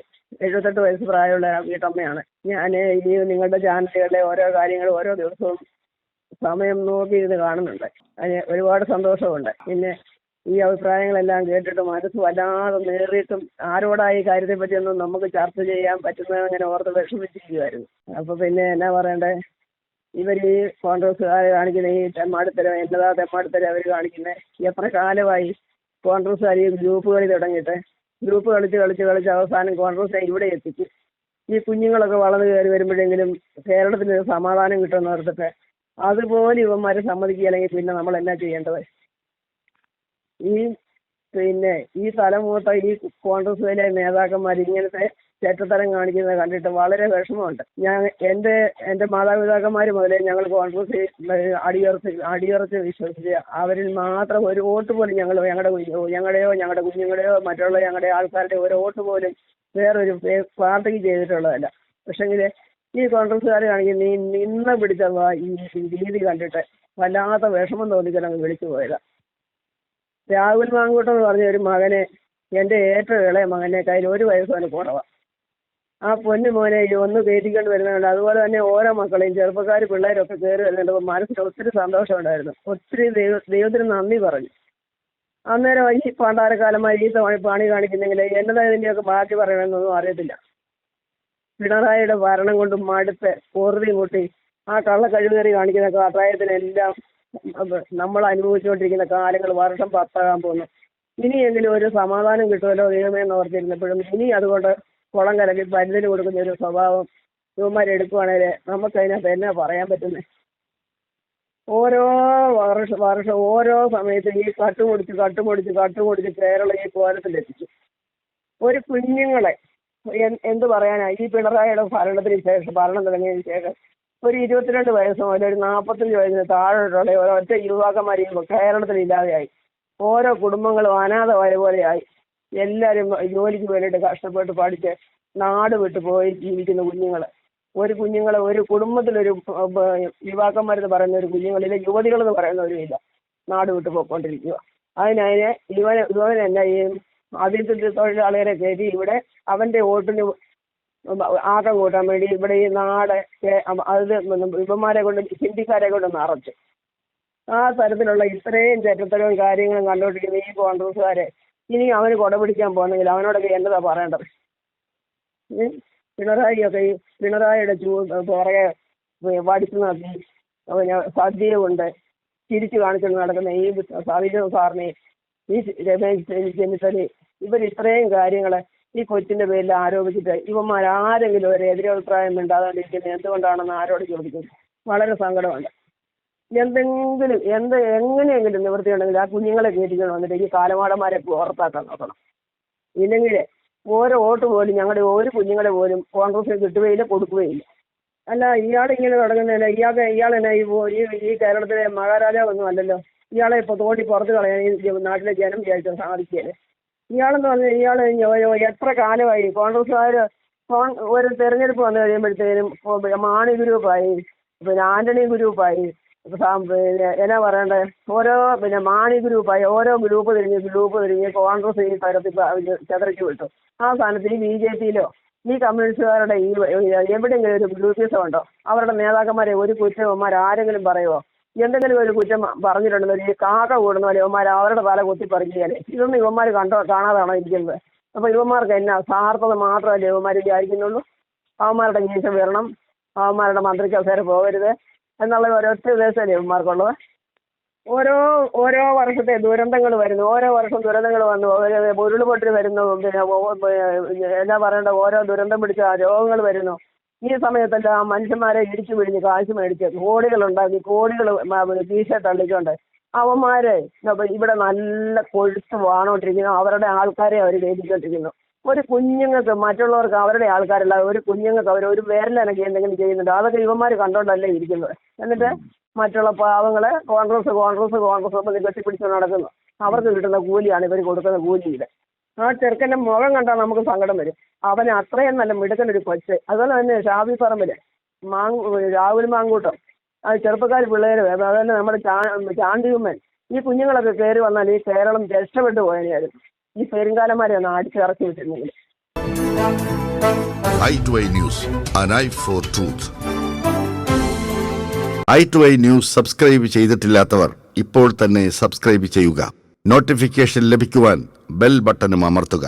78 വയസ്സ് പ്രായമുള്ള വീട്ടമ്മയാണ്. ഞാൻ ഈ നിങ്ങളുടെ ചാനലുകളിലെ ഓരോ കാര്യങ്ങൾ ഓരോ ദിവസവും സമയം നോക്കി ഇത് കാണുന്നുണ്ട്. അതിന് ഒരുപാട് സന്തോഷമുണ്ട്. പിന്നെ ഈ അഭിപ്രായങ്ങളെല്ലാം കേട്ടിട്ട് മനസ്സ് വല്ലാതെ നേറിയിട്ടും ആരോടായി ഈ കാര്യത്തെ പറ്റിയൊന്നും നമുക്ക് ചർച്ച ചെയ്യാൻ പറ്റുന്നത് അങ്ങനെ ഓർത്ത് വിഷമിച്ചിരിക്കുമായിരുന്നു. അപ്പോൾ പിന്നെ എന്നാ പറയണ്ടേ, ഇവർ ഈ കോൺഗ്രസ്സുകാർ കാണിക്കുന്ന ഈ തെമ്മാടിത്തരം, എന്നതാ തെമ്മാടിത്തരം അവർ കാണിക്കുന്നത്. എത്ര കാലമായി കോൺഗ്രസ്സുകാർ ഈ ഗ്രൂപ്പ് കളി തുടങ്ങിയിട്ട്? ഗ്രൂപ്പ് കളിച്ച് അവസാനം കോൺഗ്രസിനെ ഇവിടെ എത്തിച്ചു. ഈ കുഞ്ഞുങ്ങളൊക്കെ വളർന്നു കയറി വരുമ്പോഴെങ്കിലും കേരളത്തിന് സമാധാനം കിട്ടുമെന്ന് ഓർത്തിട്ട് അതുപോലെ ഇവന്മാരെ സമ്മതിക്കുകയാണെങ്കിൽ പിന്നെ നമ്മൾ എന്നാ ചെയ്യേണ്ടത്? ഈ തലമൂത്ത ഈ കോൺഗ്രസിലെ നേതാക്കന്മാർ ഇങ്ങനത്തെ ചേറ്റത്തരം കാണിക്കുന്നത് കണ്ടിട്ട് വളരെ വിഷമമുണ്ട്. എൻ്റെ മാതാപിതാക്കന്മാർ മുതലേ ഞങ്ങൾ കോൺഗ്രസ് അടിയുറച്ച് വിശ്വസിച്ച് അവരിൽ മാത്രം ഒരു വോട്ട് പോലും ഞങ്ങളുടെയോ ഞങ്ങളുടെ കുഞ്ഞുങ്ങളുടെയോ മറ്റുള്ള ഞങ്ങളുടെ ആൾക്കാരുടെ ഒരു വോട്ട് പോലും വേറൊരു പാർട്ടിക്ക് ചെയ്തിട്ടുള്ളതല്ല. പക്ഷെങ്കിൽ ഈ കോൺഗ്രസ്സുകാർ കാണിക്കുന്ന നിന്ന പിടിച്ച ഈ രീതി കണ്ടിട്ട് വല്ലാത്ത വിഷമം തോന്നിച്ചാൽ വിളിച്ചു പോയതാ. രാഹുൽ മാങ്കൂട്ടം എന്ന് പറഞ്ഞ ഒരു മകനെ, എൻ്റെ ഏറ്റവും ഇളയ മകനെ കയ്യിൽ 1 വയസ്സ് അവന് കുറവാണ്. ആ പൊന്നു മോനെ ഒന്ന് കയറ്റിക്കൊണ്ട് വരുന്നുണ്ട്. അതുപോലെ തന്നെ ഓരോ മക്കളെയും ചെറുപ്പക്കാർ പിള്ളേരൊക്കെ കയറി വരുന്നുണ്ട്. മനസ്സിൽ ഒത്തിരി സന്തോഷമുണ്ടായിരുന്നു. ഒത്തിരി ദൈവത്തിന് നന്ദി പറഞ്ഞു. അന്നേരം ഈ പണ്ടാരക്കാലമായി ഈ പണി കാണിക്കുന്നെങ്കിൽ എന്നതിൻ്റെയൊക്കെ ബാക്കി പറയണമെന്നൊന്നും അറിയത്തില്ല. പിണറായിയുടെ ഭരണം കൊണ്ട് മടുത്ത് പൊറുതി മുട്ടി ആ കള്ളക്കഴിവേറി കാണിക്കുന്ന കാട്ടായത്തിനെല്ലാം നമ്മൾ അനുഭവിച്ചുകൊണ്ടിരിക്കുന്ന കാലങ്ങൾ വർഷം 10 പോകുന്നു. ഇനിയെങ്കിലും ഒരു സമാധാനം കിട്ടുമല്ലോ ദൈവമേ എന്ന് ഓർത്തിരുന്നപ്പോഴും ഇനി അതുകൊണ്ട് കുളം കലക്കി പരുതിന് കൊടുക്കുന്ന ഒരു സ്വഭാവം ഇവന്മാരെടുക്കുവാണെങ്കിൽ നമുക്കതിനകത്ത് എന്നാ പറയാൻ പറ്റുന്നത്? ഓരോ വർഷം ഓരോ സമയത്ത് ഈ കട്ടുമുടിച്ച് കേരളം ഈ കോലത്തിലെത്തിച്ചു. ഒരു കുഞ്ഞുങ്ങളെ എന്ത് പറയാനാ? ഈ പിണറായിയുടെ ഭരണം തുടങ്ങിയതിന് ശേഷം ഒരു 22 വയസ്സ് മുതൽ ഒരു 45 വയസ്സിന് താഴെയുള്ള ഒരൊറ്റ യുവാക്കന്മാർ കേരളത്തിൽ ഇല്ലാതെയായി. ഓരോ കുടുംബങ്ങളും അനാഥമായ പോലെയായി. എല്ലാവരും ജോലിക്ക് വേണ്ടിയിട്ട് കഷ്ടപ്പെട്ട് പഠിച്ച് നാട് വിട്ടു പോയി ജീവിക്കുന്ന ഒരു കുടുംബത്തിലൊരു യുവാക്കന്മാരെന്ന് പറയുന്ന ഒരു കുഞ്ഞുങ്ങളിലെ യുവതികളെന്ന് പറയുന്നവരുമില്ല. നാട് വിട്ടു പോയിക്കൊണ്ടിരിക്കുക. ഇവൻ എന്നാ ചെയ്യും? അതിഥി തൊഴിലാളികളെ കയറ്റി ഇവിടെ അവൻ്റെ വോട്ടിന് ആക്കം കൂട്ടാൻ വേണ്ടി ഇവിടെ ഈ നാട് അത് ഇവന്മാരെ കൊണ്ട് ഹിന്ദിക്കാരെ കൊണ്ട് നിറച്ചു. ആ തരത്തിലുള്ള ഇത്രയും ചേറ്റത്തരവും കാര്യങ്ങളും കണ്ടുകൊണ്ടിരിക്കുന്ന ഈ കോൺഗ്രസ്സുകാരെ ഇനി അവന് കൊട പിടിക്കാൻ പോകുന്നെങ്കിൽ അവനോടൊക്കെ എന്നതാ പറയേണ്ടത്? പിണറായിയുടെ പുറകെ വടിച്ചു നടത്തി സദ്യ കൊണ്ട് ചിരിച്ചു കാണിച്ചുകൊണ്ട് നടക്കുന്ന ഈ സവിത സാറിനെ, ഈ രമേശ് ചെന്നിത്തലി, ഇവർ ഇത്രയും കാര്യങ്ങൾ ഈ കൊച്ചിൻ്റെ പേരിൽ ആരോപിച്ചിട്ട് ഇവന്മാരാരെങ്കിലും ഒരു എതിരഭിപ്രായം മിണ്ടാതാണ്ടിരിക്കുന്നത് എന്തുകൊണ്ടാണെന്ന് ആരോട് ചോദിക്കുന്നു. വളരെ സങ്കടമുണ്ട്. എങ്ങനെയെങ്കിലും നിവൃത്തിയുണ്ടെങ്കിൽ ആ കുഞ്ഞുങ്ങളെ കയറ്റിക്കണം വന്നിട്ട് ഈ കാലമാടന്മാരെ പുറത്താക്കാൻ നോക്കണം. ഇല്ലെങ്കിൽ ഓരോ വോട്ട് പോലും ഞങ്ങളുടെ ഒരു കുഞ്ഞുങ്ങളെ പോലും കോൺഗ്രസിന് കിട്ടുകയില്ല, കൊടുക്കുകയില്ല. അല്ല, ഇയാളിങ്ങനെ തുടങ്ങുന്നില്ല. ഇയാളെന്നാ ഈ കേരളത്തിലെ മഹാരാജാവൊന്നും അല്ലല്ലോ. ഇയാളെ ഇപ്പോൾ തോണ്ടി പുറത്ത് കളയാൻ ഈ നാട്ടിലെ ജനം വിചാരിച്ചാൽ സാധിക്കുകയില്ല. ഇയാളെന്ന് പറഞ്ഞാൽ ഇയാൾ എത്ര കാലമായി കോൺഗ്രസ്സുകാർ ഒരു തെരഞ്ഞെടുപ്പ് വന്നു കഴിയുമ്പോഴത്തേനും മാണി ഗ്രൂപ്പായി, പിന്നെ ആന്റണി ഗ്രൂപ്പായി, എന്നാ പറയണ്ടേ, മാണി ഗ്രൂപ്പായി, ഓരോ ഗ്രൂപ്പ് തിരിഞ്ഞ് കോൺഗ്രസ് ഈ തരത്തിൽ ചതറിച്ചു വിട്ടു. ആ സ്ഥാനത്ത് ഈ BJP-യിലോ ഈ കമ്മ്യൂണിസ്റ്റുകാരുടെ ഈ എവിടെയെങ്കിലും ഒരു ഗ്രൂപ്പിസം ഉണ്ടോ? അവരുടെ നേതാക്കന്മാരെ ഒരു കുറ്റവന്മാർ ആരെങ്കിലും പറയുമോ? എന്തെങ്കിലും ഒരു കുറ്റം പറഞ്ഞിട്ടുണ്ടെങ്കിൽ ഈ കാക്ക കൂടുന്ന പോലെ ഇവന്മാർ അവരുടെ തല കുത്തിപ്പറിക്കുകയല്ലേ? ഇതൊന്നും ഇവന്മാർ കാണാതാണോ ഇരിക്കുന്നത്? അപ്പോൾ ഇവന്മാർക്ക് എന്നാ സ്വാർത്ഥത മാത്രമല്ലേ ഇവന്മാർ വിചാരിക്കുന്നുള്ളൂ? അവന്മാരുടെ മീശ വീറണം, അവന്മാരുടെ മന്ത്രി കസേര പോകരുത് എന്നുള്ള ഒരൊറ്റ ഉദ്ദേശമല്ലേ ഇവന്മാർക്കുള്ളത്? ഓരോ വർഷത്തെ ദുരന്തങ്ങൾ വരുന്നു, ഓരോ വർഷം ദുരന്തങ്ങൾ വന്നു, ഉരുൾപൊട്ടൽ വരുന്നു, പിന്നെ എന്നാ പറയേണ്ട ഓരോ ദുരന്തം പിടിച്ച രോഗങ്ങൾ വരുന്നു. ഈ സമയത്തെല്ലാം മനുഷ്യന്മാരെ ഇടിച്ചു പിടിഞ്ഞ് കാശ് മേടിച്ച് കോടികളുണ്ടാക്കി കോടികൾ വീശ തള്ളിക്കൊണ്ട് അവന്മാരെ ഇവിടെ നല്ല കൊഴുത്ത് വാണോണ്ടിരിക്കുന്നു. അവരുടെ ആൾക്കാരെ അവർ വേദിക്കൊണ്ടിരിക്കുന്നു. ഒരു കുഞ്ഞുങ്ങൾക്ക് മറ്റുള്ളവർക്ക് അവരുടെ ആൾക്കാരല്ല, ഒരു കുഞ്ഞുങ്ങൾക്ക് അവർ ഒരു വിരലനക്കി എന്തെങ്കിലും ചെയ്യുന്നുണ്ട്. അതൊക്കെ ഇവന്മാർ കണ്ടോണ്ടല്ലേ ഇരിക്കുന്നത്. എന്നിട്ട് മറ്റുള്ള പാവങ്ങളെ കോൺഗ്രസ് എന്ന് കെട്ടിപ്പിടിച്ച് നടക്കുന്നു. അവർക്ക് കിട്ടുന്ന കൂലിയാണ് ഇവർ കൊടുക്കുന്ന കൂലിയിൽ. ആ ചെറുക്കൻ്റെ മുഖം കണ്ടാൽ നമുക്ക് സങ്കടം വരും. അവന് അത്രയും നല്ല മിടുക്കനൊരു കൊച്ച്. അതുപോലെ തന്നെ ഷാഫി പറമ്പിൽ രാഹുൽ മാങ്കൂട്ടം, അത് ചെറുപ്പക്കാർ പിള്ളേർ, അതുപോലെ നമ്മുടെ ചാണ്ടിയുമ്മൻ, ഈ കുഞ്ഞുങ്ങളൊക്കെ കയറി വന്നാൽ ഈ കേരളം രക്ഷപ്പെട്ടു പോയാലും ഈ പെരുങ്കാലന്മാരെ ഒന്ന് അടിച്ചിറക്കി വിട്ടിരുന്നെങ്കിൽ. i2i News, an eye for truth. i2i News subscribe ചെയ്തിട്ടില്ലാത്തവർ ഇപ്പോൾ തന്നെ സബ്സ്ക്രൈബ് ചെയ്യുക. നോട്ടിഫിക്കേഷൻ ലഭിക്കുവാൻ ബെൽ ബട്ടണും അമർത്തുക.